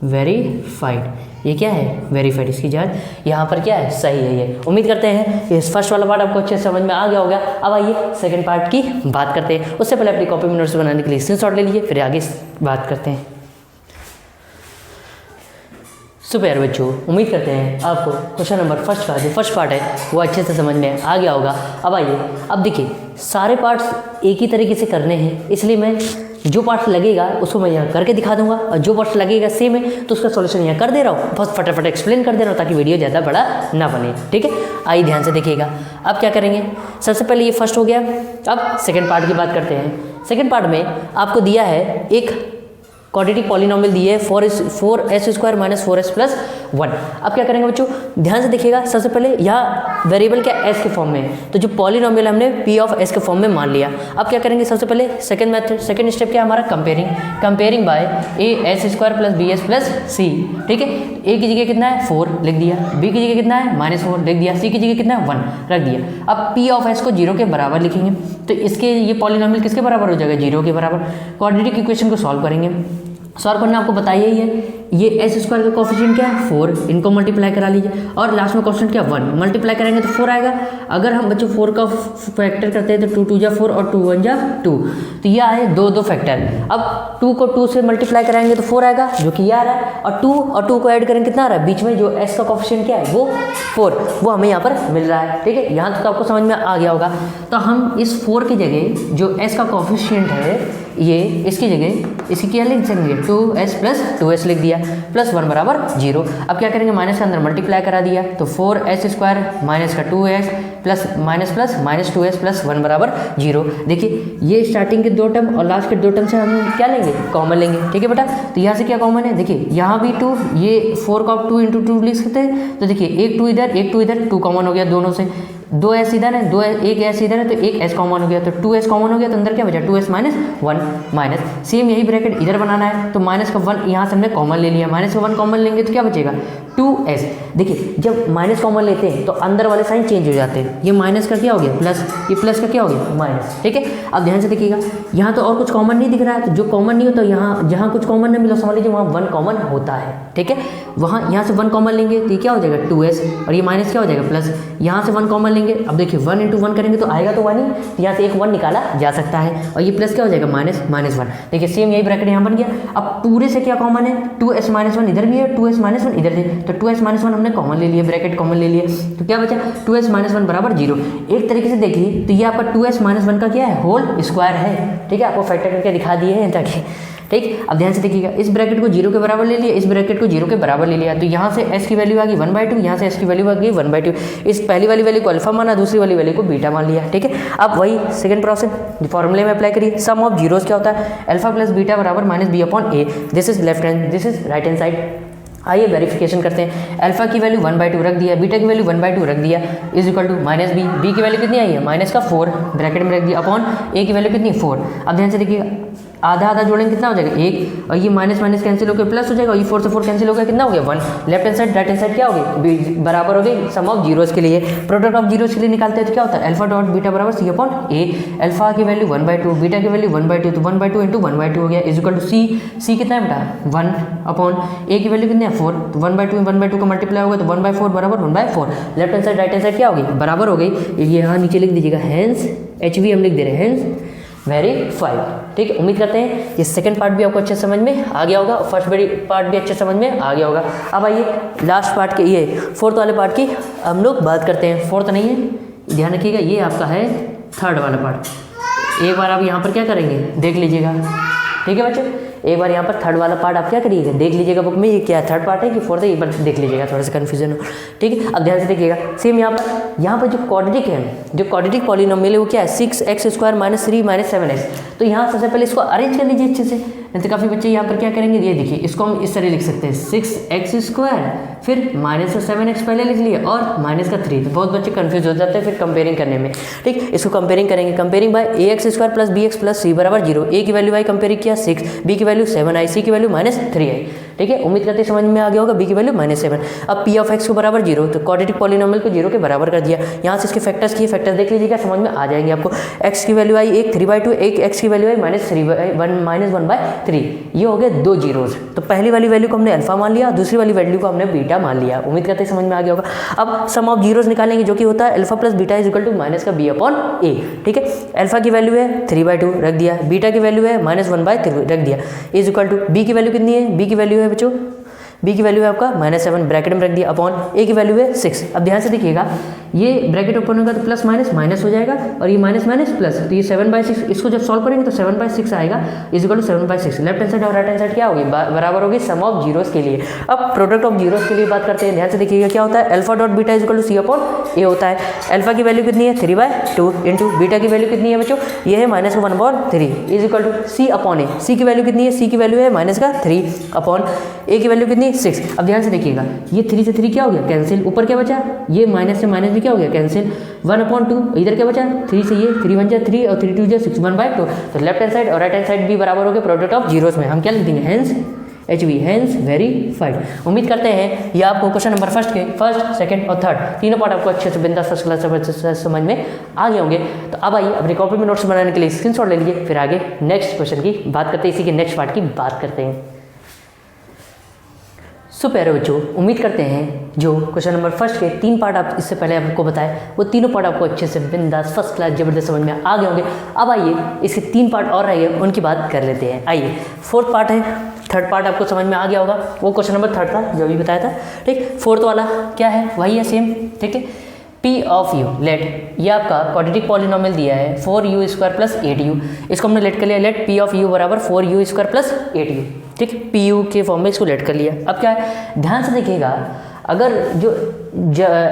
वेरीफाइड, ये क्या है? वेरीफाइड। इसकी जांच यहाँ पर क्या है? सही है ये। उम्मीद करते हैं इस फर्स्ट वाला पार्ट आपको अच्छे से समझ में आ गया होगा। अब आइए सेकंड पार्ट की बात करते हैं। उससे पहले अपनी कॉपी में नोट्स बनाने के लिए स्क्रीनशॉट ले लीजिए, फिर आगे बात करते हैं। सुपर बच्चों, उम्मीद करते हैं आपको क्वेश्चन नंबर फर्स्ट का जो फर्स्ट पार्ट है वो अच्छे से समझ में आ गया होगा। अब आइए, अब देखिए सारे पार्ट्स एक ही तरीके से करने हैं, इसलिए मैं जो पार्ट लगेगा उसको मैं यहाँ करके दिखा दूंगा, और जो पार्ट लगेगा सेम है तो उसका सॉल्यूशन यहाँ कर दे रहा हूँ, बस फटाफट एक्सप्लेन कर दे रहा हूँ ताकि वीडियो ज़्यादा बड़ा ना बने। ठीक है, आइए ध्यान से देखिएगा। अब क्या करेंगे, सबसे पहले ये फर्स्ट हो गया। अब सेकेंड पार्ट की बात करते हैं। सेकेंड पार्ट में आपको दिया है एक क्वाड्रेटिक पॉलिनोमियल दी है 4s² माइनस 4s प्लस 1। अब क्या करेंगे बच्चों, ध्यान से देखिएगा। सबसे पहले यहाँ वेरिएबल क्या s के फॉर्म में है, तो जो पॉलिनोमियल हमने p ऑफ s के फॉर्म में मान लिया। अब क्या करेंगे, सबसे पहले सेकंड मेथड, सेकंड स्टेप क्या हमारा, comparing by as² plus bs plus c। ठीक है, a की जगह कितना है 4 लिख दिया, b की जगह कितना है -4 लिख दिया, c की जगह कितना है 1 रख दिया। अब p ऑफ s को 0 के बराबर लिखेंगे, तो इसके ये पॉलिनोमियल किसके बराबर हो जाएगा, 0 के बराबर। क्वाड्रेटिक इक्वेशन को सॉल्व करेंगे। सॉल्व करना आपको बताया ही है, ये s² का कोफिशिएंट क्या है 4, इनको मल्टीप्लाई करा लीजिए, और लास्ट में कोफिशिएंट क्या 1, मल्टीप्लाई करेंगे तो 4 आएगा। अगर हम बच्चों 4 का फैक्टर करते हैं तो 2 2 जा 4 और 2 1 जा 2, तो ये आए 2 फैक्टर। अब 2 को 2 से मल्टीप्लाई कराएंगे तो 4 आएगा, जो कि ये आ रहा है, और 2 को ऐड करेंगे कितना आ रहा है, बीच में जो s का कोफिशिएंट क्या है वो 4, वो हमें यहाँ पर मिल रहा है। ठीक है, यहाँ तक तो आपको समझ में आ गया होगा। तो हम इस 4 की जगह जो s का कोफिशिएंट है ये, इसकी जगह इसकी क्या लिख सकेंगे, 2s प्लस 2s लिख दिया, प्लस 1 बराबर 0। अब क्या करेंगे, माइनस के अंदर मल्टीप्लाई करा दिया, तो 4s² माइनस का 2s plus minus 2s plus 1 बराबर 0। देखिए ये स्टार्टिंग के 2 टर्म और लास्ट के 2 टर्म से हम क्या लेंगे, कॉमन लेंगे। ठीक है बेटा, तो यहाँ से क्या कॉमन है, देखिए यहाँ भी 2, ये 4 को आप 2 × 2 लिख सकते हैं, तो देखिए एक 2 इधर एक 2 इधर, 2 कॉमन हो गया दोनों से, 2s इधर है, एक s इधर है, तो एक s कॉमन हो गया, तो 2s कॉमन हो गया, तो अंदर क्या बचा 2s माइनस 1 माइनस, सेम यही ब्रैकेट इधर बनाना है, तो माइनस का 1 यहाँ से हमने कॉमन ले लिया, माइनस का 1 कॉमन लेंगे तो क्या बचेगा 2s। देखिए जब माइनस कॉमन लेते हैं तो अंदर वाले साइन चेंज हो जाते हैं, ये माइनस का क्या हो गया प्लस, ये प्लस का क्या हो गया माइनस। ठीक है, अब ध्यान से देखिएगा, यहाँ तो और कुछ कॉमन नहीं दिख रहा है, तो जो कॉमन नहीं होता यहाँ, जहाँ कुछ कॉमन नहीं मिला समझ लीजिए वहाँ 1 कॉमन होता है। ठीक है, वहाँ यहाँ से 1 कॉमन लेंगे तो ये क्या हो जाएगा 2s, और ये माइनस क्या हो जाएगा प्लस, यहाँ से 1 कॉमन लेंगे, अब देखिए 1 × 1 करेंगे तो आएगा तो 1 ही, तो यहाँ से एक 1 निकाला जा सकता है, और ये प्लस क्या हो जाएगा माइनस 1। देखिए सेम यही ब्रैकेट यहाँ बन गया। अब पूरे से क्या कॉमन है, 2s माइनस 1 इधर भी है, 2s माइनस 1 इधर भी, तो 2s माइनस 1 हमने कॉमन ले लिया, ब्रैकेट कॉमन ले लिया, तो क्या बचा 2s माइनस 1 बराबर 0। एक तरीके से देखिए तो ये आपका 2s माइनस 1 का क्या है, होल स्क्वायर है। ठीक है, आपको फैक्टर करके दिखा दिए हैं ताकि, ठीक। अब ध्यान से देखिएगा, इस ब्रैकेट को 0 के बराबर ले लिया, इस ब्रैकेट को 0 के बराबर ले लिया, तो यहाँ से s की वैल्यू आ गई 1/2, यहाँ से s की वैल्यू आ गई 1/2। इस पहली वाली वैल्यू को अल्फा माना, दूसरी वाली वैल्यू को बीटा मान लिया। ठीक है, अब वही सेकंड प्रोसेस फॉर्मूले में अप्लाई करिए। सम ऑफ जीरोस क्या होता है, अल्फा प्लस बीटा बराबर -b/a। This is left hand, this is right hand side. आइए वेरिफिकेशन करते हैं। अल्फा की वैल्यू 1/2 रख दिया, बीटा की वैल्यू 1/2 रख दिया, is equal to -b, b की वैल्यू कितनी आई है माइनस का 4 ब्रैकेट में रख दिया, अपॉन a की वैल्यू कितनी 4। अब ध्यान से देखिएगा, आधा आधा जोड़ेंगे कितना हो जाएगा 1, और ये माइनस माइनस कैंसिल होकर प्लस हो जाएगा, और ये 4 से 4 कैंसिल हो गया, कितना हो गया 1। Left hand side right hand side क्या हो गई बराबर हो गई सम ऑफ जीरोस के लिए। प्रोडक्ट ऑफ जीरोस के लिए निकालते हैं तो क्या होता है, अल्फा डॉट बीटा बराबर c/a। अल्फा की वैल्यू 1/2, बीटा की वैल्यू 1/2, तो 1/2 × 1/2 हो गया, इज इक्वल टू c कितना है बेटा 1, अपॉन a की वैल्यू कितनी है 4, तो 1/2 में 1/2 का मल्टीप्लाई होगा तो 1/4 बराबर 1/4। Left hand side right hand side क्या होगी बराबर हो गई। ये यहाँ नीचे लिख दीजिएगा, हैंस HV हम लिख दे रहे हैं, हैंस वेरीफाइड। ठीक है, उम्मीद करते हैं ये सेकंड पार्ट भी आपको अच्छे समझ में आ गया होगा, और फर्स्ट पार्ट भी अच्छे समझ में आ गया होगा। अब आइए लास्ट पार्ट के, ये फोर्थ वाले पार्ट की हम लोग बात करते हैं। फोर्थ नहीं है, ध्यान रखिएगा, ये आपका है थर्ड वाला पार्ट। एक बार आप यहाँ पर क्या करेंगे देख लीजिएगा। ठीक है बच्चों, एक बार यहाँ पर थर्ड वाला पार्ट आप क्या करिएगा देख लीजिएगा बुक में, ये क्या थर्ड पार्ट है कि फोर्थ है, एक बार देख लीजिएगा, थोड़ा सा कन्फ्यूजन हो। ठीक है, अब ध्यान से देखिएगा, सेम यहाँ पर जो क्वाड्रेटिक है, जो क्वाड्रेटिक पॉलिनोमियल है वो क्या है 6x² - 3 - 7x। तो यहाँ सबसे पहले इसको अरेंज कर लीजिए अच्छे से, नहीं तो काफ़ी बच्चे यहाँ पर क्या करेंगे, ये देखिए इसको हम इस तरह लिख सकते हैं 6x², फिर -7x पहले लिख लिया और -3, तो बहुत बच्चे कंफ्यूज हो जाते हैं फिर कंपेयरिंग करने में। ठीक, इसको कंपेयरिंग करेंगे, comparing by ax² + bx + c बराबर 0। a की वैल्यू आई कंपेयरिंग किया 6, b की वैल्यू 7 आई, c की वैल्यू -3 आई। ठीक है, उम्मीद करते समझ में आ गया होगा। बी की वैल्यू -7। अब पी ऑफ एक्स को बराबर 0, तो क्वाड्रेटिक पॉलिनोमियल को 0 के बराबर कर दिया। यहाँ से इसके फैक्टर्स किए, फैक्टर्स देख लीजिएगा, समझ में आ जाएंगे आपको। एक्स की वैल्यू आई 1 3/2, एक एक्स की वैल्यू आई -1/3, ये हो गए 2 जीरोज। तो पहली वाली वैल्यू को हमने अल्फा मान लिया, दूसरी वाली वैल्यू को हमने बीटा मान लिया। उम्मीद करते समझ में आ गया होगा। अब सम ऑफ जीरोज निकालेंगे, जो कि होता है alpha plus beta is equal to minus का बी अपॉन ए। ठीक है, अल्फा की वैल्यू है 3/2 रख दिया, बीटा की वैल्यू है -1/3 रख दिया, इज इक्वल टू बी की वैल्यू कितनी है, बी की वैल्यू है बच्चों, बी की वैल्यू है आपका -7 ब्रैकेट में रख दिया, अपॉन ए की वैल्यू है 6। अब ध्यान से देखिएगा, ये ब्रैकेट ओपन होगा तो प्लस माइनस माइनस हो जाएगा, और ये माइनस माइनस प्लस, तो ये 7/6, इसको जब सॉल्व करेंगे तो 7/6 आएगा is equal to 7/6। Left hand side और राइट हैंड साइड क्या होगी, बराबर होगी सम ऑफ जीरोस के लिए। अब प्रोडक्ट ऑफ जीरोस के लिए बात करते हैं, ध्यान से देखिएगा क्या होता है, alpha dot beta is equal to C upon A होता है। अल्फा की वैल्यू कितनी है 3/2 इंटू बीटा की वैल्यू कितनी है बच्चों, ये है -1/3 is equal to C upon A. C की वैल्यू कितनी है, सी की वैल्यू है -3 अपॉन ए की वैल्यू कितनी है 6। अब ध्यान से देखिएगा, ये 3 से 3 क्या हो गया कैंसिल, ऊपर क्या बचा, ये माइनस से माइनस भी क्या हो गया कैंसिल, 1/2 इधर क्या बचा 3 से ये 3 1 जा 3 और 3 2 जा 6 1/2। तो लेफ्ट हैंड साइड और राइट हैंड साइड भी बराबर हो गए प्रोडक्ट ऑफ जीरोस में। हम क्या लिख देंगे, हेंस HV हेंस वेरीफाइड। उम्मीद करते हैं ये आपको क्वेश्चन नंबर फर्स्ट के फर्स्ट सेकंड और थर्ड तीनों पार्ट आपको अच्छे से बिंदास फर्स्ट क्लास समझ में आ गए होंगे। तो अब आइए अपनी कॉपी में नोट्स बनाने के लिए स्क्रीनशॉट ले लीजिए, फिर आगे नेक्स्ट क्वेश्चन की बात करते हैं, इसी के नेक्स्ट पार्ट की बात करते हैं। सो प्यारे बच्चों, उम्मीद करते हैं जो क्वेश्चन नंबर फर्स्ट के 3 पार्ट आप इससे पहले आपको बताए, वो तीनों पार्ट आपको अच्छे से बिंदास फर्स्ट क्लास जबरदस्त समझ में आ गए होंगे। अब आइए इसके 3 पार्ट और रह गए, उनकी बात कर लेते हैं। आइए फोर्थ पार्ट है, थर्ड पार्ट आपको समझ में आ गया होगा, वो क्वेश्चन नंबर थर्ड था जो अभी बताया था। ठीक, फोर्थ वाला क्या है, वही है सेम। ठीक है, P ऑफ u लेट, ये आपका क्वाड्रेटिक पॉलिनोमियल दिया है 4u² + 8u, इसको हमने लेट कर लिया, लेट P ऑफ u बराबर 4u² + 8u। ठीक है, PU के फॉर्म में इसको लेट कर लिया। अब क्या है, ध्यान से देखिएगा, अगर जो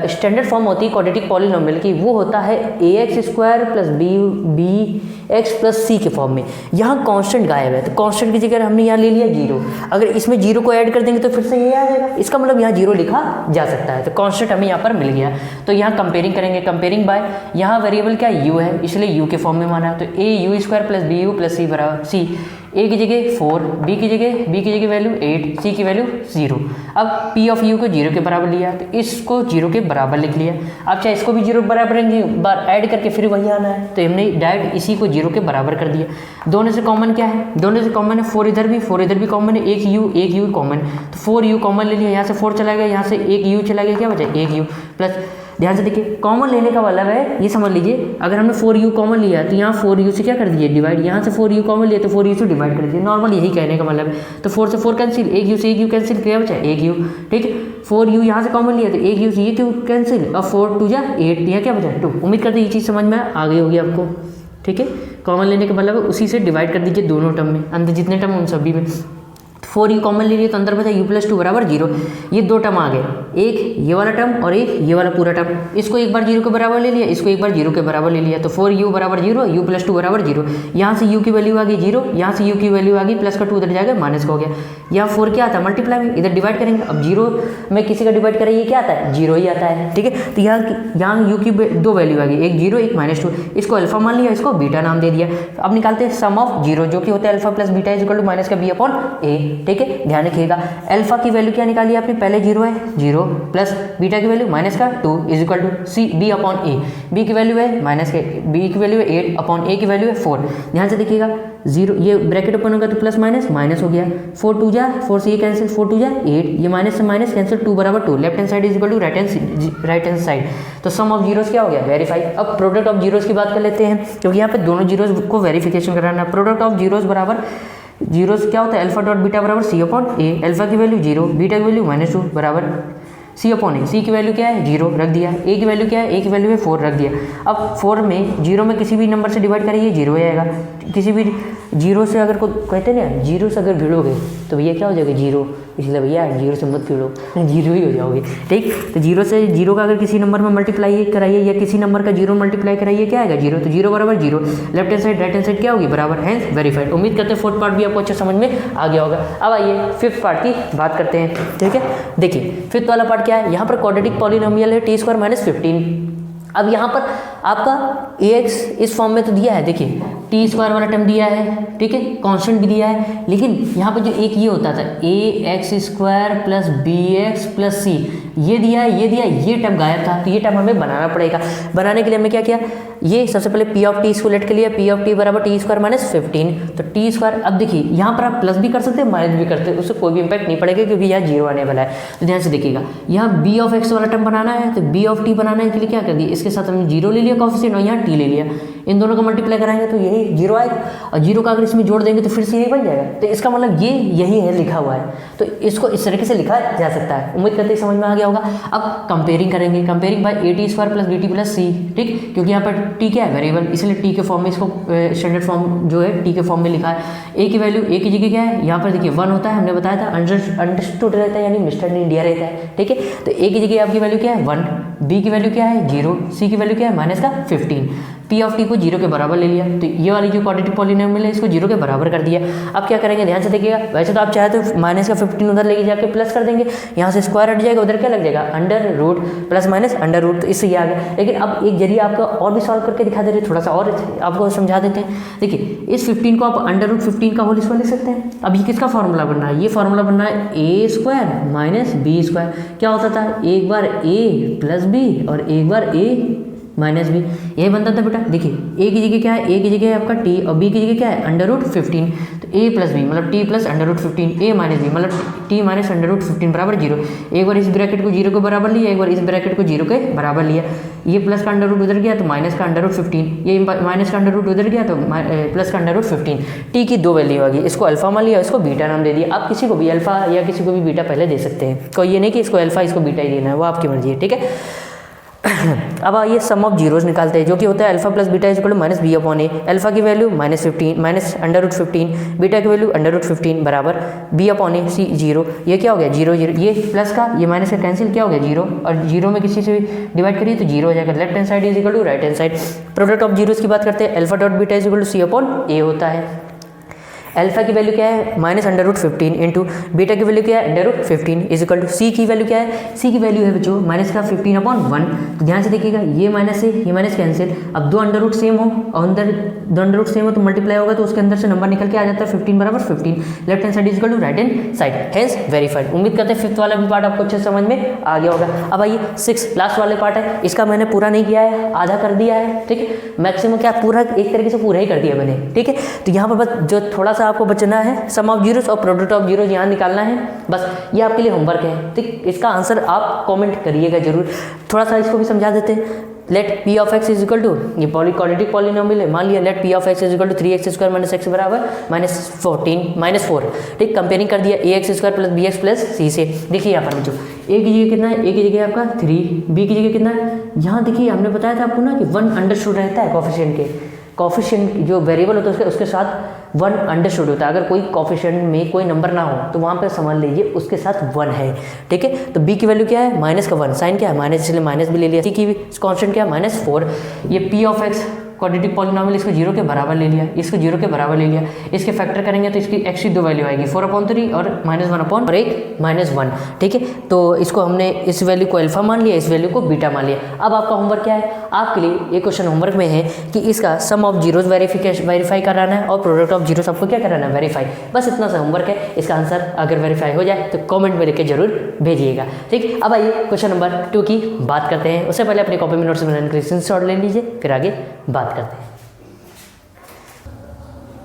स्टैंडर्ड फॉर्म होती है क्वाड्रेटिक पॉलिनोमियल की, वो होता है ax² + bx + c के फॉर्म में। यहाँ कांस्टेंट गायब है, तो कांस्टेंट की जगह हमने यहाँ ले लिया 0। अगर इसमें 0 को ऐड कर देंगे तो फिर से ये आ जाएगा, इसका मतलब यहाँ 0 लिखा जा सकता है। तो कांस्टेंट हमें यहाँ पर मिल गया। तो यहाँ कंपेयरिंग करेंगे, कंपेयरिंग बाय, यहाँ वेरिएबल क्या u है, इसलिए u के फॉर्म में माना, तो au² + bu + c बराबर c, a की जगह 4, b की जगह वैल्यू 8, c की वैल्यू 0। अब p ऑफ u को 0 के बराबर लिया, तो इसको 0 के बराबर लिख लिया। अब चाहे इसको भी 0 के बराबर बार ऐड करके फिर वही आना है, तो हमने डायरेक्ट इसी को 0 के बराबर कर दिया। दोनों से कॉमन क्या है, दोनों से कॉमन है 4 इधर भी कॉमन है, एक u कॉमन, तो 4u कॉमन ले लिया, यहाँ से 4 चला गया, यहाँ से एक u चला गया, क्या बचा 1u प्लस। ध्यान से देखिए, कॉमन लेने का मतलब है, ये समझ लीजिए, अगर हमने 4u कॉमन लिया तो यहाँ 4u से क्या कर दिए डिवाइड, यहाँ से 4u कॉमन लिया तो 4u से डिवाइड कर दिए, नॉर्मल यही कहने का मतलब है। तो 4 से 4 कैंसिल, 1u से 1u कैंसिल, क्या बचा 1u। ठीक है, 4u यहाँ से कॉमन लिया तो 1u से ये 2 कैंसिल, और 4 2 जा 8, यहाँ क्या बचा 2। उम्मीद करते हैं ये चीज़ समझ में आ गई होगी आपको। ठीक है, कॉमन लेने का मतलब उसी से डिवाइड कर दीजिए दोनों टर्म में, अंदर जितने टर्म उन सभी में। 4u कॉमन ले लिए तो अंदर बचा u + 2 बराबर 0। ये 2 टर्म आ गए, एक ये वाला टर्म और एक ये वाला पूरा टर्म, इसको एक बार 0 के बराबर ले लिया, इसको एक बार 0 के बराबर ले लिया, तो 4u बराबर 0, u + 2 बराबर 0। यहाँ से u की वैल्यू आ गई 0, यहाँ से u की वैल्यू आ गई प्लस का 2 उधर जाएगा माइनस का हो गया। यहाँ 4 क्या आता है मल्टीप्लाई में, इधर डिवाइड करेंगे। अब 0 में किसी का डिवाइड करें ये क्या आता है 0 ही आता है। ठीक है, तो यहाँ u की 2 वैल्यू आ गई, एक 0 एक -2, इसको अल्फा मान लिया, इसको बीटा नाम दे दिया। अब निकालते हैं सम ऑफ 0, जो कि होता है alpha plus beta is equal to minus का b अपॉन a। ठीक है, ध्यान रखिएगा, अल्फा की वैल्यू क्या निकाली आपने, पहले 0 है 0 प्लस बीटा की वैल्यू माइनस का 2 is equal to c b upon a। b की वैल्यू है माइनस के, b की वैल्यू है 8 अपॉन a की वैल्यू है 4। ध्यान से देखिएगा, 0 ये ब्रैकेट ओपन होगा तो प्लस माइनस हो गया, 4 2 जा 4 से ये कैंसिल, 4 2 जा 8, ये माइनस से माइनस कैंसिल, 2 बराबर 2, left hand side is equal to right hand side. तो सम ऑफ जीरोस क्या हो गया वेरीफाई। अब प्रोडक्ट ऑफ जीरोस की बात कर लेते हैं, क्योंकि यहाँ पे दोनों जीरोस को वेरिफिकेशन कराना है। प्रोडक्ट ऑफ जीरोस बराबर जीरोस क्या होता है, अल्फा डॉट बीटा बराबर c अपॉन a, अल्फा की वैल्यू 0, बीटा की वैल्यू -2 बराबर c अपॉन a। c की वैल्यू क्या है 0 रख दिया, a की वैल्यू क्या है, a की वैल्यू है 4 रख दिया। अब 4 में 0 में किसी भी नंबर से डिवाइड करेंगे 0 ही आएगा, किसी भी 0 से अगर कोई कहते हैं ना 0 से अगर भिड़ोगे तो भैया क्या हो जाएगा 0, इसलिए भैया 0 से मत भिड़ो, 0 ही हो जाओगे। ठीक, तो 0 से 0 का अगर किसी नंबर में मल्टीप्लाई कराइए या किसी नंबर का 0 मल्टीप्लाई कराइए क्या आएगा 0, तो 0 बराबर 0, left hand side right hand side क्या होगी बराबर, हैंस वेरीफाइड। उम्मीद करते हैं फोर्थ पार्ट भी आपको अच्छा समझ में आ गया होगा। अब आइए फिफ्थ पार्ट की बात करते हैं। ठीक है, देखिए फिफ्थ वाला पार्ट क्या है, यहाँ पर क्वाड्रेटिक पॉलिनोमियल है t² - 15। अब यहाँ पर आपका ax इस फॉर्म में तो दिया है, देखिए टी स्क्वायर वाला टर्म दिया है, ठीक है, कांस्टेंट भी दिया है, लेकिन यहाँ पे जो एक ये होता था A x square plus B x plus C, ये दिया है, ये दिया है, ये टर्म गायब था, तो ये टर्म हमें बनाना पड़ेगा। बनाने के लिए हमने क्या किया, ये सबसे पहले पी ऑफ टी इसको लेट के लिए, पी ऑफ टी बराबर टी स्क्वायर माइनस 15, तो टी स्क्वायर, अब देखिए यहाँ पर आप प्लस भी कर सकते हैं माइनस भी करते हैं, उससे कोई भी इंपैक्ट नहीं पड़ेगा क्योंकि यहाँ जीरो आने वाला है। तो ध्यान से देखिएगा, यहाँ बी ऑफ एक्स वाला टर्म बनाना है, तो बी ऑफ टी बनाने के लिए क्या कर दिया, इसके साथ हमने जीरो ले लिया कोएफिशिएंट और यहाँ टी ले लिया, इन दोनों का मल्टीप्लाई कराएंगे तो यही जीरो आएगा, और जीरो का अगर इसमें जोड़ देंगे तो फिर से यही बन जाएगा। तो इसका मतलब ये यही है लिखा हुआ है, तो इसको इस तरीके से लिखा जा सकता है। उम्मीद करते हैं समझ में आ गया होगा। अब कंपेयरिंग करेंगे, comparing by A t square plus B t plus C, ठीक, क्योंकि यहाँ पर टी क्या है, वेरिएबल, इसलिए टी के फॉर्म में इसको स्टैंडर्ड फॉर्म जो है टी के फॉर्म में लिखा है। ए की वैल्यू ए की जगह क्या है, यहाँ पर देखिए 1 होता है, हमने बताया था, अंडरस्टूड रहता है यानी मिस्टर इंडिया रहता है, ठीक है। तो ए की जगह आपकी वैल्यू क्या है 1, बी की वैल्यू क्या है 0, सी की वैल्यू क्या है माइनस का 15, पी ऑफ टी को 0 के बराबर ले लिया, तो ये वाली जो क्वाड्रेटिक पॉलिनोमियल है इसको 0 के बराबर कर दिया। अब क्या करेंगे, ध्यान से देखिएगा, वैसे तो आप चाहे तो माइनस का 15 उधर लेके जाके प्लस कर देंगे, यहाँ से स्क्वायर हट जाएगा, उधर क्या लग जाएगा under root plus minus under root, तो इससे ये आ गया। लेकिन अब एक जरिए आपका और भी सॉल्व करके दिखा दे रहे, थोड़ा सा और आपको समझा देते हैं। देखिए इस 15 को आप अंडर रूट 15 का होल स्क्वायर लिख सकते हैं। अब ये किसका फॉर्मूला बनना है, ये फॉर्मूला बनना है ए स्क्वायर माइनस बी स्क्वायर। क्या होता था, एक बार ए प्लस बी और एक बार ए माइनस बी, यही बनता था बेटा। देखिए ए की जगह क्या है, ए की जगह है आपका टी और बी की जगह क्या है अंडर रूट 15, तो ए प्लस बी मतलब टी प्लस अंडर रूट 15, ए माइनस बी मतलब टी माइनस अंडर रूट 15 बराबर 0। एक बार इस ब्रैकेट को 0 के बराबर लिया, एक बार इस ब्रैकेट को 0 के बराबर लिया, ये प्लस का अंडर रूट उधर गया तो माइनस का अंडर रूट 15, ये माइनस का अंडर रूट उधर गया तो प्लस का अंडर रूट 15। टी की दो वैल्यू आ गई, इसको अल्फा मान लिया, इसको बीटा नाम दे दिया। आप किसी को भी अल्फा या किसी को भी बीटा पहले दे सकते हैं, कोई ये नहीं कि इसको अल्फा इसको बीटा ही देना है, वो आपकी मर्जी है, ठीक है। अब आइए सम ऑफ जीरोज निकालते हैं, जो कि होता है alpha plus beta equal to minus B upon A. Alpha की value minus 15 minus under root 15, beta की वैल्यू अंडर रूट 15 बराबर बी अपॉन ए सी 0। ये क्या हो गया 0 0, ये प्लस का ये माइनस का कैंसिल, क्या हो गया 0, और 0 में किसी से डिवाइड करिए तो 0 हो जाएगा। Left hand side is equal to right hand side. Product of zeros की बात करते हैं, alpha dot beta is equal to C upon A होता है। अल्फा की वैल्यू क्या है minus under root 15 into beta की वैल्यू क्या है under root 15 is equal to C की वैल्यू क्या है, सी की वैल्यू है बच्चों माइनस का 15 अपॉन 1। तो ध्यान से देखिएगा, ये माइनस से ये माइनस कैंसिल, अब दो अंडर रूट सेम हो और अंदर दो अंडर रूट सेम हो तो मल्टीप्लाई होगा तो उसके अंदर से नंबर निकल के आ जाता है 15 बराबर 15। Left hand side is equal to right hand side, hence verified. उम्मीद करते हैं फिफ्थ वाला भी पार्ट आपको अच्छे से समझ में आ गया होगा। अब आइए 6 लास्ट वाले पार्ट है, इसका मैंने पूरा नहीं किया है, आधा कर दिया है, ठीक है। मैक्सिमम क्या पूरा एक तरीके से पूरा ही कर दिया मैंने, ठीक है। तो यहाँ पर बस जो थोड़ा सा आपको बचना है, सम ऑफ जीरोस और प्रोडक्ट ऑफ जीरोस यहाँ निकालना है, बस ये आपके लिए होमवर्क है, ठीक। इसका आंसर आप कमेंट करिएगा जरूर। थोड़ा सा इसको भी समझा देते हैं। Let p of x is equal to, ये क्वाड्रेटिक पॉलिनोमियल है, मान लिया let p of x is equal to 3x square minus x बराबर माइनस 4, ठीक। कंपेयरिंग कर दिया a x square plus B x plus c से। देखिए यहाँ पर बच्चों ए की जगह कितना है, ए की जगह आपका 3, बी की जगह कितना है, यहाँ देखिए हमने बताया था आपको ना कि 1 अंडरस्टूड रहता है कोएफिशिएंट के, कोएफिशिएंट जो वेरिएबल होता है उसके साथ 1 अंडरस्टूड होता है। अगर कोई कोएफिशिएंट में कोई नंबर ना हो तो वहाँ पे समझ लीजिए उसके साथ 1 है, ठीक है। तो b की वैल्यू क्या है माइनस का 1, साइन क्या है माइनस, इसलिए माइनस भी ले लिया। c की कांस्टेंट क्या है -4। ये p of x quadratic polynomial इसको 0 के बराबर ले लिया, इसको 0 के बराबर ले लिया, इसके फैक्टर करेंगे तो इसकी x की दो वैल्यू आएगी 4/3 और -1 और एक -1, ठीक है। तो इसको हमने इस वैल्यू को अल्फा मान लिया, इस वैल्यू को बीटा मान लिया। अब आपका होमवर्क क्या है, आपके लिए एक क्वेश्चन होमवर्क में है कि इसका सम ऑफ जीरोस वेरीफाई कराना है और प्रोडक्ट ऑफ जीरोस आपको क्या कराना है वेरीफाई, बस इतना सा होमवर्क है। इसका आंसर अगर वेरीफाई हो जाए तो कॉमेंट में लिख के जरूर भेजिएगा, ठीक। अब आइए क्वेश्चन नंबर 2 की बात करते हैं। उससे पहले अपनी कॉपी में नोट्स बनाने के स्क्रीनशॉट ले लीजिए, फिर आगे बात करते हैं।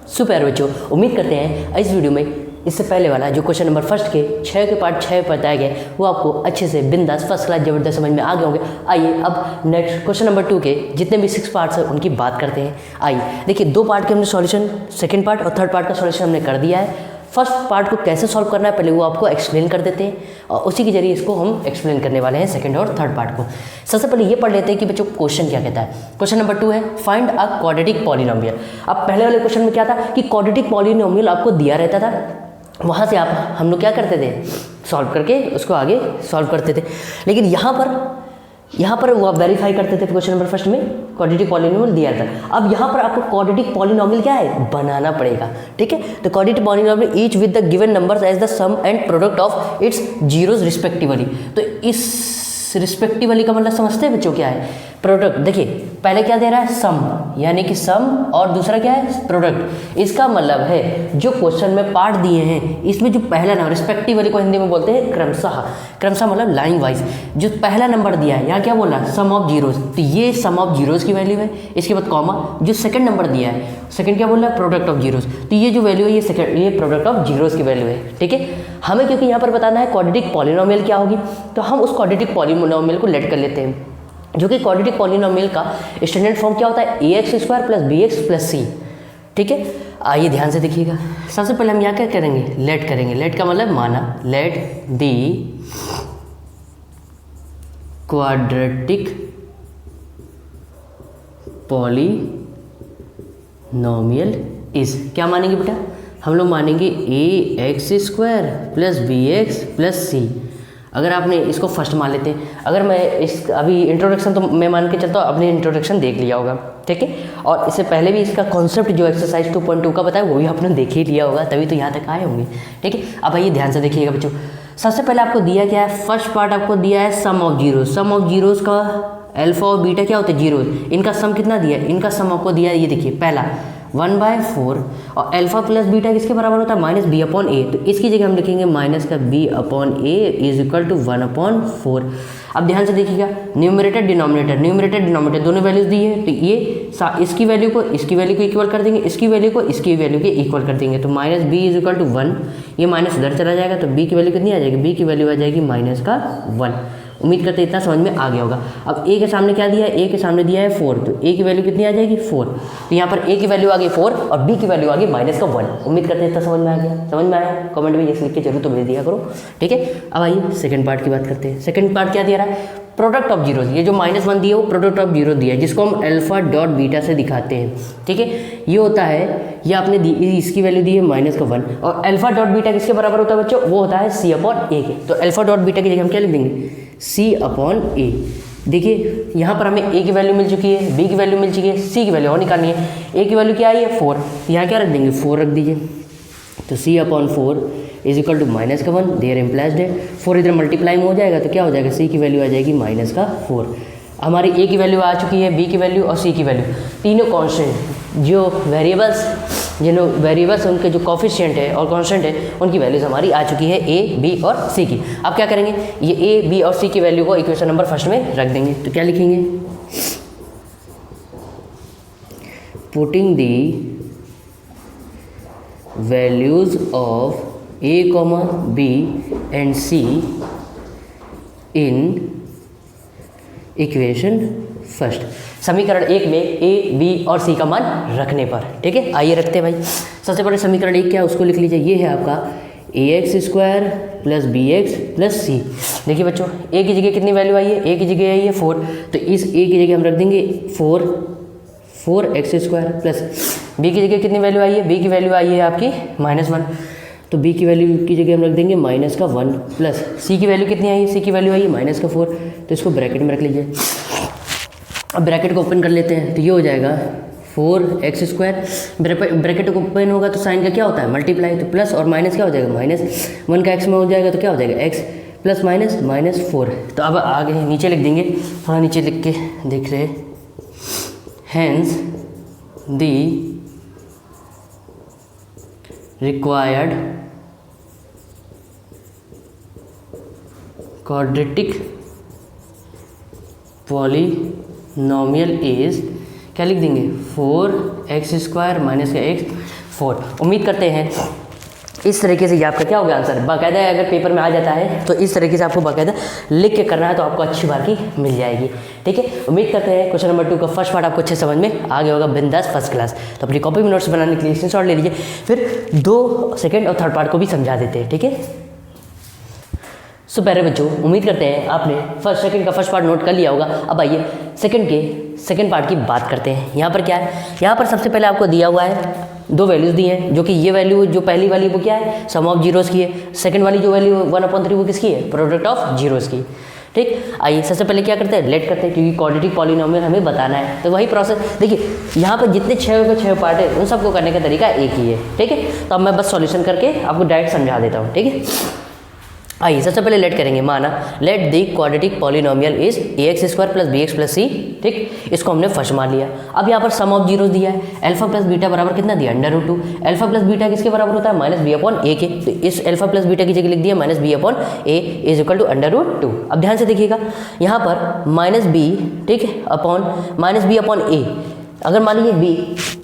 सुपर बच्चों, उम्मीद करते हैं इस वीडियो में इससे पहले वाला जो क्वेश्चन नंबर फर्स्ट के 6 के पार्ट 6 बताया गया वो आपको अच्छे से बिंदास फर्स्ट क्लास जबरदस्त समझ में आ गए होंगे। आइए अब नेक्स्ट क्वेश्चन नंबर 2 के जितने भी 6 पार्ट्स हैं उनकी बात करते हैं। आइए देखिए, 2 पार्ट के हमने सॉल्यूशन, सेकंड पार्ट और थर्ड पार्ट का सॉल्यूशन हमने कर दिया है। फर्स्ट पार्ट को कैसे सॉल्व करना है पहले वो आपको एक्सप्लेन कर देते हैं और उसी के जरिए इसको हम एक्सप्लेन करने वाले हैं सेकंड और थर्ड पार्ट को। सबसे पहले ये पढ़ लेते हैं कि बच्चों क्वेश्चन क्या कहता है। क्वेश्चन नंबर 2 है फाइंड अ क्वाड्रेटिक पॉलिनोमियल। अब पहले वाले क्वेश्चन में क्या था कि क्वाड्रेटिक पॉलिनोमियल आपको दिया रहता था, वहाँ से आप हम लोग क्या करते थे सॉल्व करके उसको आगे सॉल्व करते थे। लेकिन यहाँ पर वो आप वेरीफाई करते थे क्वेश्चन नंबर फर्स्ट में क्वाड्रेटिक पॉलिनोमियल दिया था। अब यहाँ पर आपको क्वाड्रेटिक पॉलिनोमियल क्या है बनाना पड़ेगा, ठीक है। तो quadratic polynomial each with the given numbers as the sum and product of its zeros respectively. तो इस रिस्पेक्टिवली का मतलब समझते हैं बच्चों क्या है, प्रोडक्ट। देखिए पहले क्या दे रहा है सम, यानी कि सम, और दूसरा क्या है प्रोडक्ट। इसका मतलब है जो क्वेश्चन में पार्ट दिए हैं इसमें जो पहला नंबर रिस्पेक्टिवली को हिंदी में बोलते हैं क्रमशः, क्रमशः मतलब लाइन वाइज जो पहला नंबर दिया है यहाँ क्या बोला सम ऑफ जीरोज, तो ये सम ऑफ जीरोज की वैल्यू है। इसके बाद कॉमा जो सेकंड नंबर दिया है, सेकंड क्या बोल रहा है प्रोडक्ट ऑफ जीरोज, तो ये जो वैल्यू है ये सेकंड ये प्रोडक्ट ऑफ जीरोज की वैल्यू है। ठीक है, हमें क्योंकि यहाँ पर बताना है क्वाड्रेटिक पॉलिनोमियल क्या होगी, तो हम उस क्वाड्रेटिक पॉलिनोमियल को लेट कर लेते हैं, जो कि क्वाड्रेटिक पॉलिनोमियल का स्टैंडर्ड फॉर्म क्या होता है ax² + bx + c। ठीक है, आइए ध्यान से देखिएगा। सबसे पहले हम यहाँ क्या करेंगे लेट करेंगे। लेट का मतलब माना, let the quadratic polynomial is, क्या मानेंगे बेटा हम लोग मानेंगे ax² + bx + c। अगर आपने इसको फर्स्ट मान लेते हैं, अगर मैं इस अभी इंट्रोडक्शन तो मैं मान के चलता हूँ अपने इंट्रोडक्शन देख लिया होगा। ठीक है, और इससे पहले भी इसका कॉन्सेप्ट जो एक्सरसाइज 2.2 का बताया वो भी आपने देख ही लिया होगा, तभी तो यहाँ तक आए होंगे। ठीक है, अब आइए ध्यान से देखिएगा बच्चों। सबसे पहले आपको दिया क्या है, फर्स्ट पार्ट आपको दिया है sum of zeros. Sum of zeros का अल्फा और बीटा क्या होते हैं जीरोज, इनका सम कितना दिया है, इनका सम आपको दिया है ये देखिए पहला 1/4, और अल्फा प्लस बीटा किसके बराबर होता है -b/a, तो इसकी जगह हम लिखेंगे -b/a इज इक्वल टू 1/4। अब ध्यान से देखिएगा न्यूमरेटर डिनोमिनेटर दोनों वैल्यूज दी है, तो ये इसकी वैल्यू को इक्वल कर देंगे, इसकी वैल्यू को इसकी वैल्यू के इक्वल कर देंगे, तो -b इज इक्वल टू 1, ये माइनस उधर चला जाएगा, तो b की वैल्यू कितनी आ जाएगी, b की वैल्यू आ जाएगी -1। उम्मीद करते इतना समझ में आ गया होगा। अब a के सामने क्या दिया है, a के सामने दिया है 4, तो a की वैल्यू कितनी आ जाएगी 4, तो यहाँ पर a की वैल्यू आ गई 4 और b की वैल्यू आ गई -1। उम्मीद करते हैं इतना समझ में आ गया। समझ में आया कमेंट में ये लिख के जरूर तो भेज दिया करो। ठीक है, अब आइए सेकंड पार्ट की बात करते हैं। सेकंड पार्ट क्या दिया रहा है, प्रोडक्ट ऑफ जीरोज। ये जो -1 दिया है वो प्रोडक्ट ऑफ जीरो दिया है, जिसको हम अल्फा डॉट बीटा से दिखाते हैं। ठीक है, ये होता है, ये आपने दी इसकी वैल्यू दी है -1, और अल्फा डॉट बीटा किसके बराबर होता है बच्चों, वो होता है c/a के। तो अल्फा डॉट बीटा की जगह हम क्या लिख देंगे c/a। देखिए यहाँ पर हमें a की वैल्यू मिल चुकी है, b की वैल्यू मिल चुकी है, c की वैल्यू और निकालनी है। a की वैल्यू क्या आई है 4, यहाँ क्या रख देंगे 4 रख दीजिए, तो c/4 is equal to -1, there implies है 4, इधर मल्टीप्लाइंग हो जाएगा तो क्या हो जाएगा, c की वैल्यू आ जाएगी -4। हमारी a की वैल्यू आ चुकी है, b की वैल्यू और c की वैल्यू, तीनों कांस्टेंट जो वेरिएबल्स उनके जो कोफिशिएंट है और कांस्टेंट है उनकी वैल्यूज हमारी आ चुकी है a, b और c की। अब क्या करेंगे, ये a, b और c की वैल्यू को इक्वेशन नंबर फर्स्ट में रख देंगे, तो क्या लिखेंगे, putting the values of a, b and c in equation first. समीकरण 1 में a, b और c का मान रखने पर। ठीक है, आइए रखते हैं भाई। सबसे पहले समीकरण 1 क्या है उसको लिख लीजिए, ये है आपका ax² + bx + c। देखिए बच्चों a की जगह कितनी वैल्यू आई है, a की जगह आई है 4, तो इस a की जगह हम रख देंगे 4x² प्लस b की जगह कितनी वैल्यू आई है, b की वैल्यू आई है आपकी -1, तो b की वैल्यू की जगह हम रख देंगे -1 प्लस c की वैल्यू कितनी आई है, c की वैल्यू आई है -4, तो इसको ब्रैकेट में रख लीजिए। अब ब्रैकेट को ओपन कर लेते हैं, तो ये हो जाएगा 4x², ब्रैकेट को ओपन होगा तो साइन का क्या होता है मल्टीप्लाई, तो प्लस और माइनस क्या हो जाएगा, -1 का x में हो जाएगा तो क्या हो जाएगा x प्लस -4। तो अब आगे नीचे लिख देंगे, थोड़ा नीचे लिख के देख रहे, hence the required quadratic polynomial is, क्या लिख देंगे 4x² माइनस का x 4। उम्मीद करते हैं इस तरीके से ये आपका क्या हो गया आंसर। बाकायदा अगर पेपर में आ जाता है तो इस तरीके से आपको बाकायदा लिख के करना है, तो आपको अच्छी मार्की मिल जाएगी। ठीक है, उम्मीद करते हैं क्वेश्चन नंबर 2 का फर्स्ट पार्ट आपको अच्छे समझ में आ गया होगा, बिंदास फर्स्ट क्लास। तो अपनी कॉपी में नोट्स बनाने के लिए स्क्रीनशॉट ले लीजिए, फिर 2 सेकेंड और थर्ड पार्ट को भी समझा देते हैं। ठीक है, सो प्यारे बच्चों, उम्मीद करते हैं आपने फर्स्ट सेकंड का फर्स्ट पार्ट नोट कर लिया होगा। अब आइए सेकंड पार्ट की बात करते हैं। यहाँ पर क्या है, यहाँ पर सबसे पहले आपको दिया हुआ है 2 वैल्यूज़ दी हैं, जो कि ये वैल्यू जो पहली वाली वो क्या है सम ऑफ जीरोज़ की है, सेकंड वाली जो वैल्यू 1/3 वो किसकी है प्रोडक्ट ऑफ जीरोज़ की। ठीक, आइए सबसे पहले क्या करते हैं लेट करते हैं, क्योंकि क्वाड्रेटिक पॉलिनोमियल हमें बताना है। तो वही प्रोसेस देखिए, यहाँ पर जितने 6 पार्ट है उन सबको करने का तरीका एक ही है। ठीक है, तो अब मैं बस सॉल्यूशन करके आपको डायरेक्ट समझा देता हूँ। ठीक है, आइए सबसे पहले लेट करेंगे, माना let the quadratic polynomial is ax² + bx + c, ठीक, इसको हमने फर्स्ट मान लिया। अब यहाँ पर सम ऑफ जीरोस दिया है, अल्फा प्लस बीटा बराबर कितना दिया, √2। अल्फा प्लस बीटा किसके बराबर होता है, -b/a के, तो इस अल्फा प्लस बीटा की जगह लिख दिया -b/a इज इक्वल टू √2। अब ध्यान से देखिएगा यहाँ पर -b, ठीक, अपॉन -b/a, अगर मान लीजिए b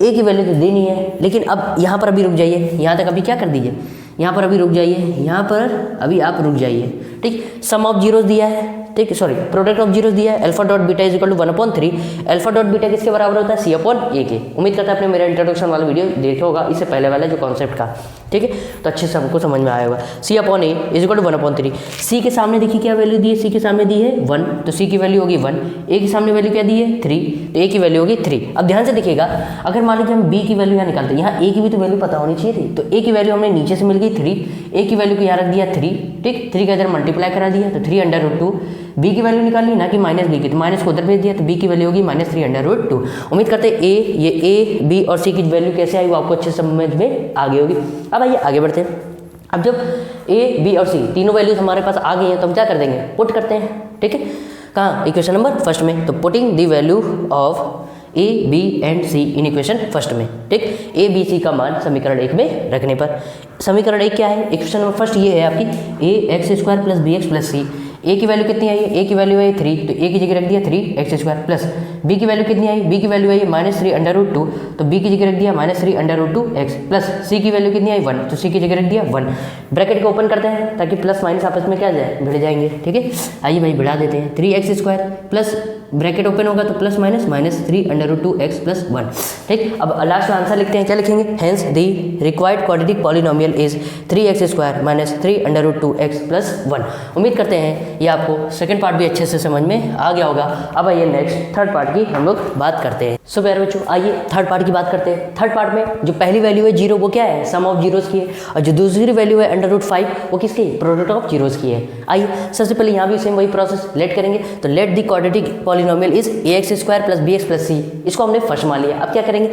a की वैल्यू तो देनी है, लेकिन अब यहाँ पर अभी रुक जाइए, यहाँ तक अभी क्या कर दीजिए, यहाँ पर अभी रुक जाइए, यहाँ पर अभी आप रुक जाइए, ठीक। सम ऑफ जीरोस दिया है, ठीक, सॉरी प्रोडक्ट ऑफ जीरोस दिया है, alpha dot beta is equal to 1/3। Alpha dot beta किसके बराबर होता है, c/a के। उम्मीद करता है आपने मेरा इंट्रोडक्शन वाला वीडियो देखा होगा, इससे पहले वाला जो कॉन्सेप्ट का, ठीक है, तो अच्छे से हमको समझ में आया होगा। c/a is equal to 1/3। c के सामने देखिए क्या वैल्यू दी है, c के सामने दी है 1, तो c की वैल्यू होगी 1। a के सामने वैल्यू क्या दी है 3, तो a की वैल्यू होगी 3। अब ध्यान से देखिएगा, अगर मान लीजिए हम b की वैल्यू यहाँ निकालते हैं, यहाँ a की भी तो वैल्यू पता होनी चाहिए थी, तो a की वैल्यू हमने नीचे से मिल गई 3, a की वैल्यू को यहाँ रख दिया 3, ठीक, 3 का इधर मल्टीप्लाई करा दिया तो 3/2। b की वैल्यू निकालनी ना कि -b की, तो माइनस को उधर भेज दिया तो b की वैल्यू होगी -3/2। उम्मीद करते हैं a, b और c की वैल्यू कैसे आई वो आपको अच्छे समझ में आ गई होगी। अब आइए आगे बढ़ते हैं। अब जब a, b और c तीनों वैल्यूज हमारे पास आ गई हैं तो हम क्या कर देंगे, पुट करते हैं, ठीक है, कहाँ, इक्वेशन नंबर फर्स्ट में। तो putting the value of a, b and c in equation first में, ठीक, a, b, c का मान समीकरण 1 में रखने पर, समीकरण 1 क्या है, इक्वेशन नंबर फर्स्ट ये है आपकी ax² + bx + c। a की वैल्यू कितनी आई है, a की वैल्यू है 3, तो a की जगह रख दिया 3x² प्लस b की वैल्यू कितनी आई, b की वैल्यू आई -3/2, तो b की जगह रख दिया -3/2x प्लस c की वैल्यू कितनी आई 1, तो c की जगह रख दिया 1। ब्रैकेट को ओपन करते हैं ताकि प्लस माइनस आपस में क्या जाए, भिड़ जाएंगे, ठीक है। आइए भाई बढ़ा देते हैं, 3x² प्लस ब्रैकेट ओपन होगा तो प्लस माइनस -3/2x + 1, ठीक। अब लास्ट में आंसर लिखते हैं, क्या लिखेंगे, hence the required quadratic polynomial is 3x² - 3/2x + 1। उम्मीद करते हैं ये आपको सेकंड पार्ट भी अच्छे से समझ में आ गया होगा। अब आइए नेक्स्ट थर्ड पार्ट की हम लोग बात करते हैं। सो प्यारे बच्चों आइए थर्ड पार्ट की बात करते हैं। थर्ड पार्ट में जो पहली वैल्यू है 0 वो क्या है, सम ऑफ जीरोस की है, और जो दूसरी वैल्यू है √5 वो किसकी है, प्रोडक्ट ऑफ जीरोस की है। आइए सबसे पहले यहाँ भी सेम वही प्रोसेस लेट करेंगे, तो let the quadratic polynomial is ax² + bx + c, इसको हमने फर्स्ट मान लिया। अब क्या करेंगे,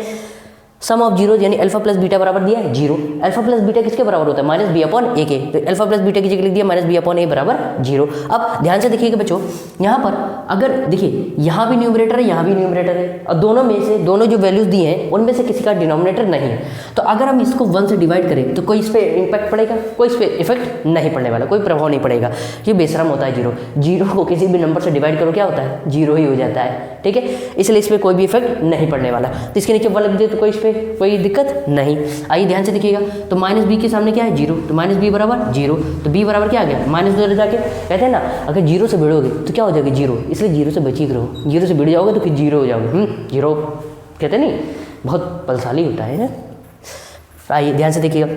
सम ऑफ जीरोज यानी अल्फा प्लस बीटा बराबर दिया है 0। अल्फा प्लस बीटा किसके बराबर होता है, -b/a के, तो अल्फा प्लस बीटा की जगह लिख दिया -b/a बराबर 0। अब ध्यान से देखिएगा बच्चों, यहाँ पर अगर देखिए यहाँ भी न्यूमरेटर है, यहाँ भी न्यूमरेटर है, और दोनों में से दोनों जो वैल्यूज दिए हैं उनमें से किसी का डिनोमिनेटर नहीं है, तो अगर हम इसको 1 से डिवाइड करें तो कोई इस पर इम्पैक्ट पड़ेगा, कोई इस पर इफेक्ट नहीं पड़ने वाला, कोई प्रभाव नहीं पड़ेगा। ये बेशरम होता है 0, 0 को किसी भी नंबर से डिवाइड करो क्या होता है, 0 ही हो जाता है, ठीक है, इसलिए इस पर कोई भी इफेक्ट नहीं पड़ने वाला। तो इसके नीचे 1 लिख दे तो कोई इस पर कोई दिक्कत नहीं। आइए ध्यान से देखिएगा, तो -b के सामने क्या है 0, तो -b बराबर 0, तो b बराबर क्या आ गया -2 जाके, कहते हैं ना अगर 0 से भिड़ोगे तो क्या हो जाएगा 0, इसलिए 0 से बची रहो, 0 से भिड़ जाओगे तो फिर 0 हो जाओगे, 0 कहते नहीं, बहुत बलशाली होता है ना। आइए ध्यान से देखिएगा,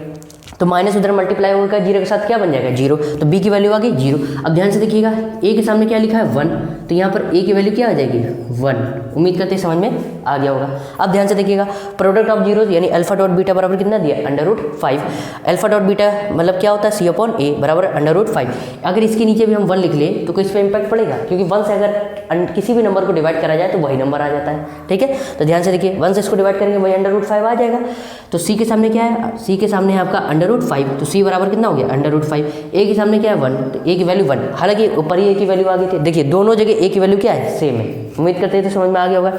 तो माइनस उधर मल्टीप्लाई होगा 0 के साथ क्या बन जाएगा 0, तो b की वैल्यू आ गई 0। अब ध्यान से देखिएगा a के सामने क्या लिखा है 1, तो यहाँ पर a की वैल्यू क्या आ जाएगी 1। उम्मीद करते हैं समझ में आ गया होगा। अब ध्यान से देखिएगा, प्रोडक्ट ऑफ जीरोज यानी अल्फा डॉट बीटा बराबर कितना दिया √5। अल्फा डॉट बीटा मतलब क्या होता है c/a बराबर √5। अगर इसके नीचे भी हम 1 लिख ले तो कोई इस पर इम्पैक्ट पड़ेगा, क्योंकि 1 से अगर किसी भी नंबर को डिवाइड करा जाए तो वही नंबर आ जाता है, ठीक है। तो ध्यान से देखिए 1 से इसको डिवाइड करेंगे वही √5 आ जाएगा। तो c के सामने क्या है, c के सामने है आपका √5, तो c बराबर कितना हो गया √5। a के सामने क्या है 1, तो a की वैल्यू 1, हालांकि ऊपर ही a की वैल्यू आ गई थी। देखिए दोनों जगह a की वैल्यू क्या है सेम है। उम्मीद करते हैं तो समझ में आ गया होगा।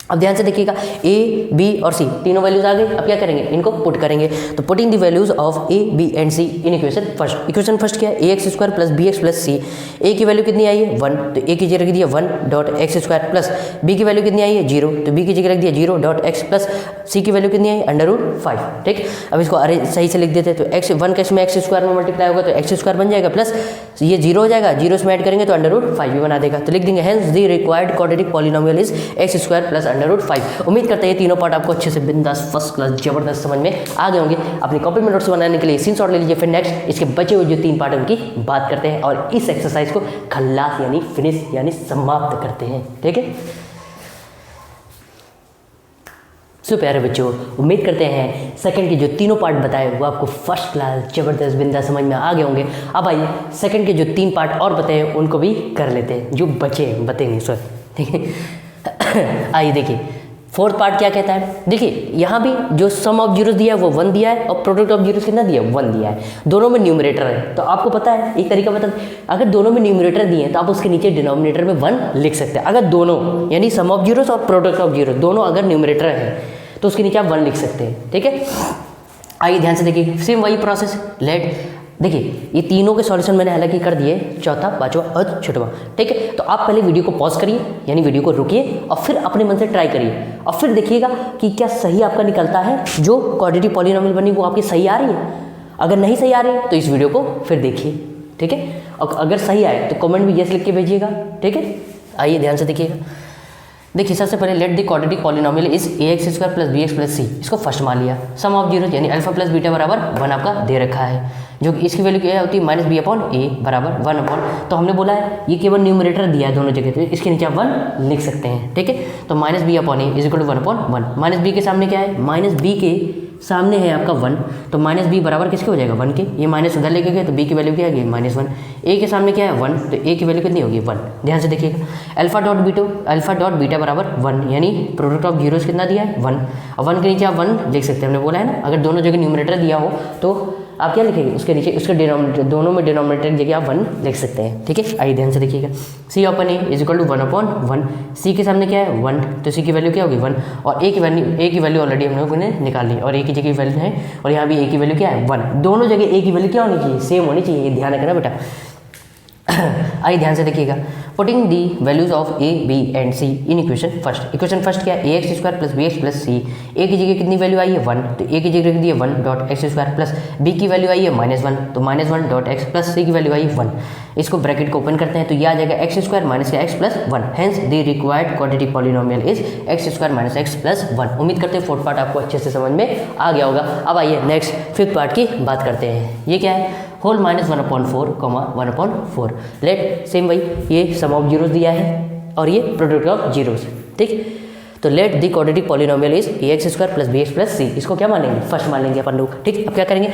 अब ध्यान से देखिएगा a, b और c तीनों वैल्यूज आ गई। अब क्या करेंगे, इनको पुट करेंगे, तो putting the values of a, b and c in equation first. Equation first क्या है, ax² + bx + c। a की वैल्यू कितनी आई है 1, तो a की जगह रख दिया 1.x² प्लस b की वैल्यू कितनी आई है 0, तो b की जगह रख दिया 0.x प्लस c की वैल्यू कितनी आई √5, ठीक। अब इसको अरे सही से लिख देते, तो x 1 का इसमें x² में मल्टीप्लाई होगा तो x² बन जाएगा, प्लस ये 0 हो जाएगा, 0 इसमें ऐड करेंगे तो √5 भी बना देगा। तो लिख देंगे hence the required quadratic polynomial is x² + √5। उम्मीद करते हैं ये तीनों पार्ट आपको अच्छे से बिंदास फर्स्ट क्लास जबरदस्त समझ में आ गए होंगे। अपनी कॉपी में नोट्स बनाने के लिए स्क्रीनशॉट ले लीजिए। फिर नेक्स्ट इसके बचे हुए जो 3 पार्ट उनकी बात करते हैं और इस एक्सरसाइज को खल्लास यानी फिनिश यानी समाप्त करते हैं, ठीक है। सो प्यारे बच्चों, उम्मीद करते हैं सेकंड के जो तीनों पार्ट बताए वो आपको फर्स्ट क्लास जबरदस्त बिंदास समझ में आ गए होंगे। अब आइए सेकंड के जो 3 पार्ट और बताए उनको भी कर लेते हैं, जो बचे बतेंगे सॉरी, ठीक है। आइए देखिए फोर्थ पार्ट क्या कहता है, देखिए यहाँ भी जो सम ऑफ जीरोस दिया है वो 1 दिया है और प्रोडक्ट ऑफ जीरोस कितना दिया है 1 दिया है, दोनों में न्यूमरेटर है। तो आपको पता है एक तरीका बता, अगर दोनों में न्यूमरेटर दिए हैं तो आप उसके नीचे डिनोमिनेटर में 1 लिख सकते हैं। अगर दोनों यानी सम ऑफ जीरोस और प्रोडक्ट ऑफ जीरोस दोनों अगर न्यूमरेटर है तो उसके नीचे आप 1 लिख सकते हैं, ठीक है। आइए ध्यान से देखिए, सेम वही प्रोसेस। लेट देखिए ये तीनों के सॉल्यूशन मैंने हालांकि कर दिए, चौथा, पांचवा और छठवां, ठीक है। तो आप पहले वीडियो को पॉज करिए, यानी वीडियो को रुकिए और फिर अपने मन से ट्राई करिए और फिर देखिएगा कि क्या सही आपका निकलता है, जो क्वाड्रेटिक पॉलिनॉमियल बनी वो आपकी सही आ रही है। अगर नहीं सही आ रही है तो इस वीडियो को फिर देखिए, ठीक है। और अगर सही आए तो कमेंट में यस लिख के भेजिएगा, ठीक है। आइए ध्यान से देखिएगा, देखिए सबसे पहले let the quadratic polynomial is ax² plus bx plus c, इसको फर्स्ट मान लिया। सम ऑफ जीरो यानी अल्फा प्लस बीटा बराबर 1 आपका दे रखा है, जो कि इसकी वैल्यू क्या होती है -b/a बराबर 1/, तो हमने बोला है ये केवल न्यूमरेटर दिया है दोनों जगह, तो इसके नीचे आप 1 लिख सकते हैं, ठीक है। तो -b/a is equal to 1/1, minus b के सामने क्या है, माइनस बी के सामने है आपका 1, तो माइनस बी बराबर किसके हो जाएगा 1 के, ये माइनस उधर लेके गए तो b की वैल्यू क्या आएगी -1, a के सामने क्या है 1, तो a की वैल्यू कितनी होगी 1। ध्यान से देखिएगा, अल्फा डॉट बीटा बराबर 1, यानी प्रोडक्ट ऑफ जीरोस कितना दिया है 1, और 1 के नीचे आप 1 लिख सकते हैं, हमने बोला है ना। अगर दोनों जगह न्यूमरेटर दिया हो तो आप क्या लिखेंगे, उसके नीचे उसके डिनोमिनेटर, दोनों में डिनोमिनेटर की जगह आप 1 लिख सकते हैं, ठीक है। आइए ध्यान से देखिएगा, c upon a is equal to 1/1, c के सामने क्या है 1, तो c की वैल्यू क्या होगी 1, और a की वैल्यू ऑलरेडी हम लोगों ने निकाल ली, और a की जगह वैल्यू है, और यहाँ भी a की वैल्यू क्या है 1, दोनों जगह a की वैल्यू क्या होनी चाहिए, सेम होनी चाहिए, ये ध्यान रखना बेटा। आइए ध्यान से देखिएगा, putting the values of a, b and c in equation first क्या है, ax² plus bx plus c, a की जगह कितनी वैल्यू आई है 1, तो a की जगह दी है 1.x² प्लस b की वैल्यू आई है -1, तो -1.x प्लस c की वैल्यू आई 1। इसको ब्रैकेट को ओपन करते हैं तो ये आ जाएगा x² minus x plus 1, hence the required quadratic polynomial is x² minus x plus 1। उम्मीद करते हैं फोर्थ पार्ट आपको अच्छे से समझ में आ गया होगा। अब आइए नेक्स्ट फिफ्थ पार्ट की बात करते हैं, ये क्या है, होल -1/4, 1/4। लेट सेम वही, ये सम ऑफ जीरोस दिया है और ये प्रोडक्ट ऑफ जीरोस, ठीक। तो let the quadratic polynomial is ax² plus bx plus c, इसको क्या मानेंगे, फर्स्ट मान लेंगे अपन लोग, ठीक। अब क्या करेंगे,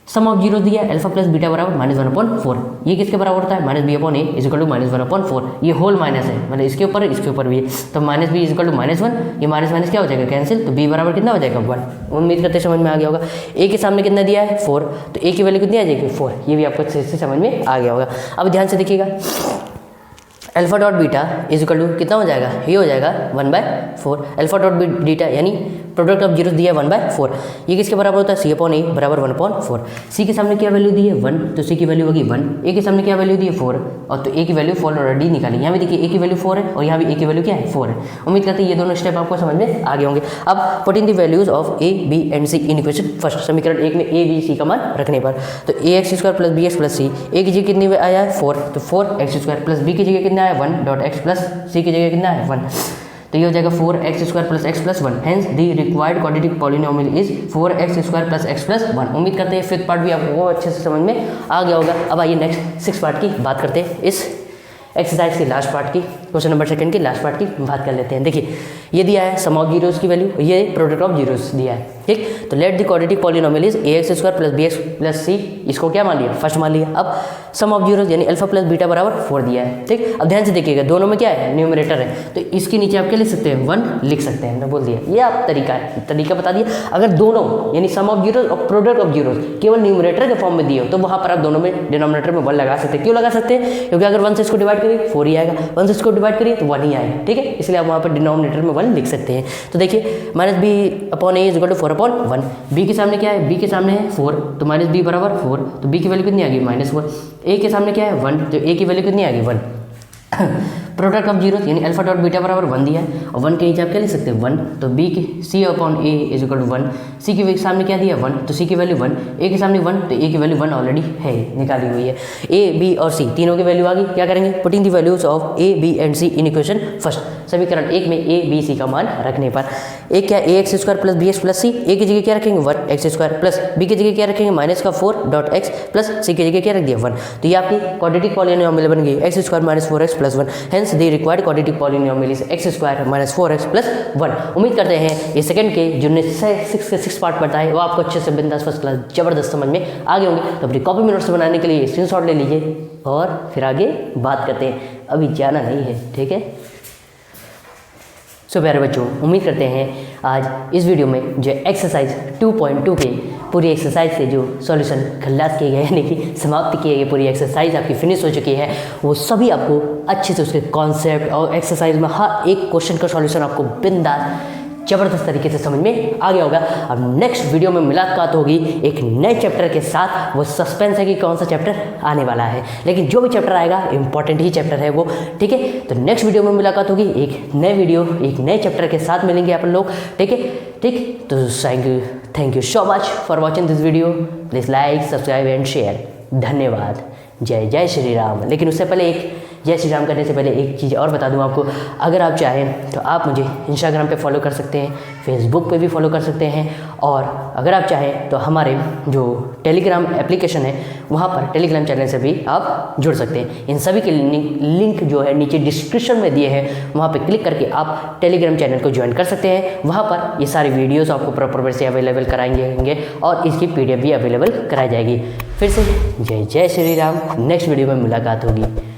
सम ऑफ जीरो दिया है अल्फा प्लस बीटा बराबर -1/4, ये किसके बराबर होता है -b/a इज इक्वल टू -1/4, ये होल माइनस है, मतलब इसके ऊपर भी है, तो -b इज इक्वल टू -1, ये माइनस क्या हो जाएगा कैंसिल, तो b बराबर कितना हो जाएगा 1। उम्मीद करते समझ में आ गया होगा। a के सामने कितना दिया है 4, तो a की वैल्यू कितनी आ जाएगी 4, ये भी आपको अच्छे से समझ में आ गया होगा। अब ध्यान से देखिएगा, alpha dot beta is equal to कितना हो जाएगा, ये हो जाएगा 1/4, अल्फा डॉट बीटा यानी प्रोडक्ट ऑफ जीरोस दिया है 1/4, ये किसके बराबर होता है c/a बराबर 1/4। c के सामने क्या वैल्यू दी है 1, तो c की वैल्यू होगी 1, a के सामने क्या वैल्यू दी है 4, और तो a की वैल्यू 4 ऑलरेडी निकाली, यहाँ भी देखिए a की वैल्यू 4 है और यहाँ भी a की वैल्यू क्या है 4 है। उम्मीद करते हैं ये दोनों स्टेप आपको समझ में आ गए होंगे। अब put in the values of a, b and c in equation first, समीकरण 1 में a, b, c का मान रखने पर, तो ax² plus bx plus c, a की जगह कितनी आया है 4, तो 4x² प्लस b की जगह कितना आया 1.x प्लस c की जगह कितना है 1, तो ये हो जाएगा 4x² plus x plus 1, hence the required quadratic polynomial is 4x² plus x plus 1। उम्मीद करते हैं फिफ्थ पार्ट भी आपको अच्छे से समझ में आ गया होगा। अब आइए नेक्स्ट सिक्स पार्ट की बात करते हैं, इस एक्सरसाइज की लास्ट पार्ट की, क्वेश्चन नंबर 2 की लास्ट पार्ट की बात कर लेते हैं। देखिए ये दिया है सम ऑफ जीरोस की वैल्यू, ये प्रोडक्ट ऑफ जीरोस दिया है, ठीक। तो let the quadratic polynomial is ax² plus bx plus c, इसको क्या मान लिया, फर्स्ट मान लिया। अब सम ऑफ जीरोस यानी अल्फा प्लस बीटा बराबर 4 दिया है, ठीक। अब ध्यान से देखिएगा, दोनों में क्या है न्यूमरेटर है, तो इसके नीचे आप क्या लिख सकते हैं 1 लिख सकते हैं, मैं बोल दिया, ये आप तरीका बता दिया। अगर दोनों यानी सम ऑफ जीरोस और प्रोडक्ट ऑफ जीरोस केवल न्यूमरेटर के फॉर्म में दिए हो तो वहाँ पर आप दोनों में डिनोमिनेटर में 1 लगा सकते हैं। क्यों लगा सकते हैं, क्योंकि अगर 1 से इसको डिवाइड करिए 4 ही आएगा, 1 से इसको डिवाइड करिए तो 1 ही आएगा, ठीक है। इसलिए आप वहाँ पर डिनोमिनेटर में 1 लिख सकते हैं। तो देखिए -b/a is equal to 4/1, b के सामने क्या है, b के सामने है 4, तो -b बराबर 4, तो b की वैल्यू कितनी आ गई -4, a के सामने क्या है 1, तो a की वैल्यू कितनी आ गई 1। प्रोडक्ट ऑफ जीरोस यानी अल्फा डॉट बीटा बराबर 1 दिया है और 1 के नीचे आप क्या लिख सकते हैं 1, तो b की c/a is equal to 1, c के सामने क्या दिया 1, तो c की वैल्यू 1, a के सामने 1, तो a की वैल्यू 1 ऑलरेडी है, निकाली हुई है। a, b और c तीनों की वैल्यू आ गई, क्या करेंगे, putting the values of a, b and c in equation first, समीकरण 1 में a, b, c का मान रखने पर एक क्या ax² plus bx plus c, a की जगह क्या रखेंगे 1x² प्लस b की जगह क्या रखेंगे -4.x प्लस c की जगह क्या रख दिया 1, तो ये आपकी क्वाड्रेटिक पॉलिनॉमियल बन गई x² -4x plus 1, hence the required quadratic polynomial is x² -4x plus 1। उम्मीद करते हैं ये सेकंड के जिनने 6 पार्ट बताए वो आपको अच्छे से बिंदास फर्स्ट क्लास जबरदस्त समझ में आ गए होंगे। तो अपनी कॉपी में नोट्स बनाने के लिए स्क्रीनशॉट ले लीजिए और फिर आगे बात करते हैं, अभी जाना नहीं है, ठीक है। सो प्यारे बच्चों, उम्मीद करते हैं आज इस वीडियो में जो एक्सरसाइज 2.2 के पूरी एक्सरसाइज से जो सॉल्यूशन खल्लास किए गए यानी कि समाप्त किए गए, पूरी एक्सरसाइज आपकी फिनिश हो चुकी है, वो सभी आपको अच्छे से उसके कॉन्सेप्ट और एक्सरसाइज में हर एक क्वेश्चन का सॉल्यूशन आपको बिंदास ज़बरदस्त तरीके से समझ में आ गया होगा। अब नेक्स्ट वीडियो में मुलाकात होगी एक नए चैप्टर के साथ। वो सस्पेंस है कि कौन सा चैप्टर आने वाला है, लेकिन जो भी चैप्टर आएगा इंपॉर्टेंट ही चैप्टर है वो, ठीक है। तो नेक्स्ट वीडियो में मुलाकात होगी एक नए वीडियो एक नए चैप्टर के साथ मिलेंगे अपन लोग, ठीक है। ठीक, तो thank you so much for watching this video. Please like, subscribe and share. धन्यवाद। जय जय श्री राम। लेकिन उससे पहले एक जय श्री राम करने से पहले एक चीज़ और बता दूं आपको, अगर आप चाहें तो आप मुझे इंस्टाग्राम पे फॉलो कर सकते हैं, फेसबुक पे भी फॉलो कर सकते हैं, और अगर आप चाहें तो हमारे जो टेलीग्राम एप्लीकेशन है वहाँ पर टेलीग्राम चैनल से भी आप जुड़ सकते हैं। इन सभी के लिंक जो है नीचे डिस्क्रिप्शन में दिए हैं, वहाँ पर क्लिक करके आप टेलीग्राम चैनल को ज्वाइन कर सकते हैं। वहाँ पर ये सारी वीडियोज़ आपको प्रॉपर वे से अवेलेबल कराएंगे और इसकी PDF भी अवेलेबल कराई जाएगी। फिर से जय जय श्री राम। नेक्स्ट वीडियो में मुलाकात होगी।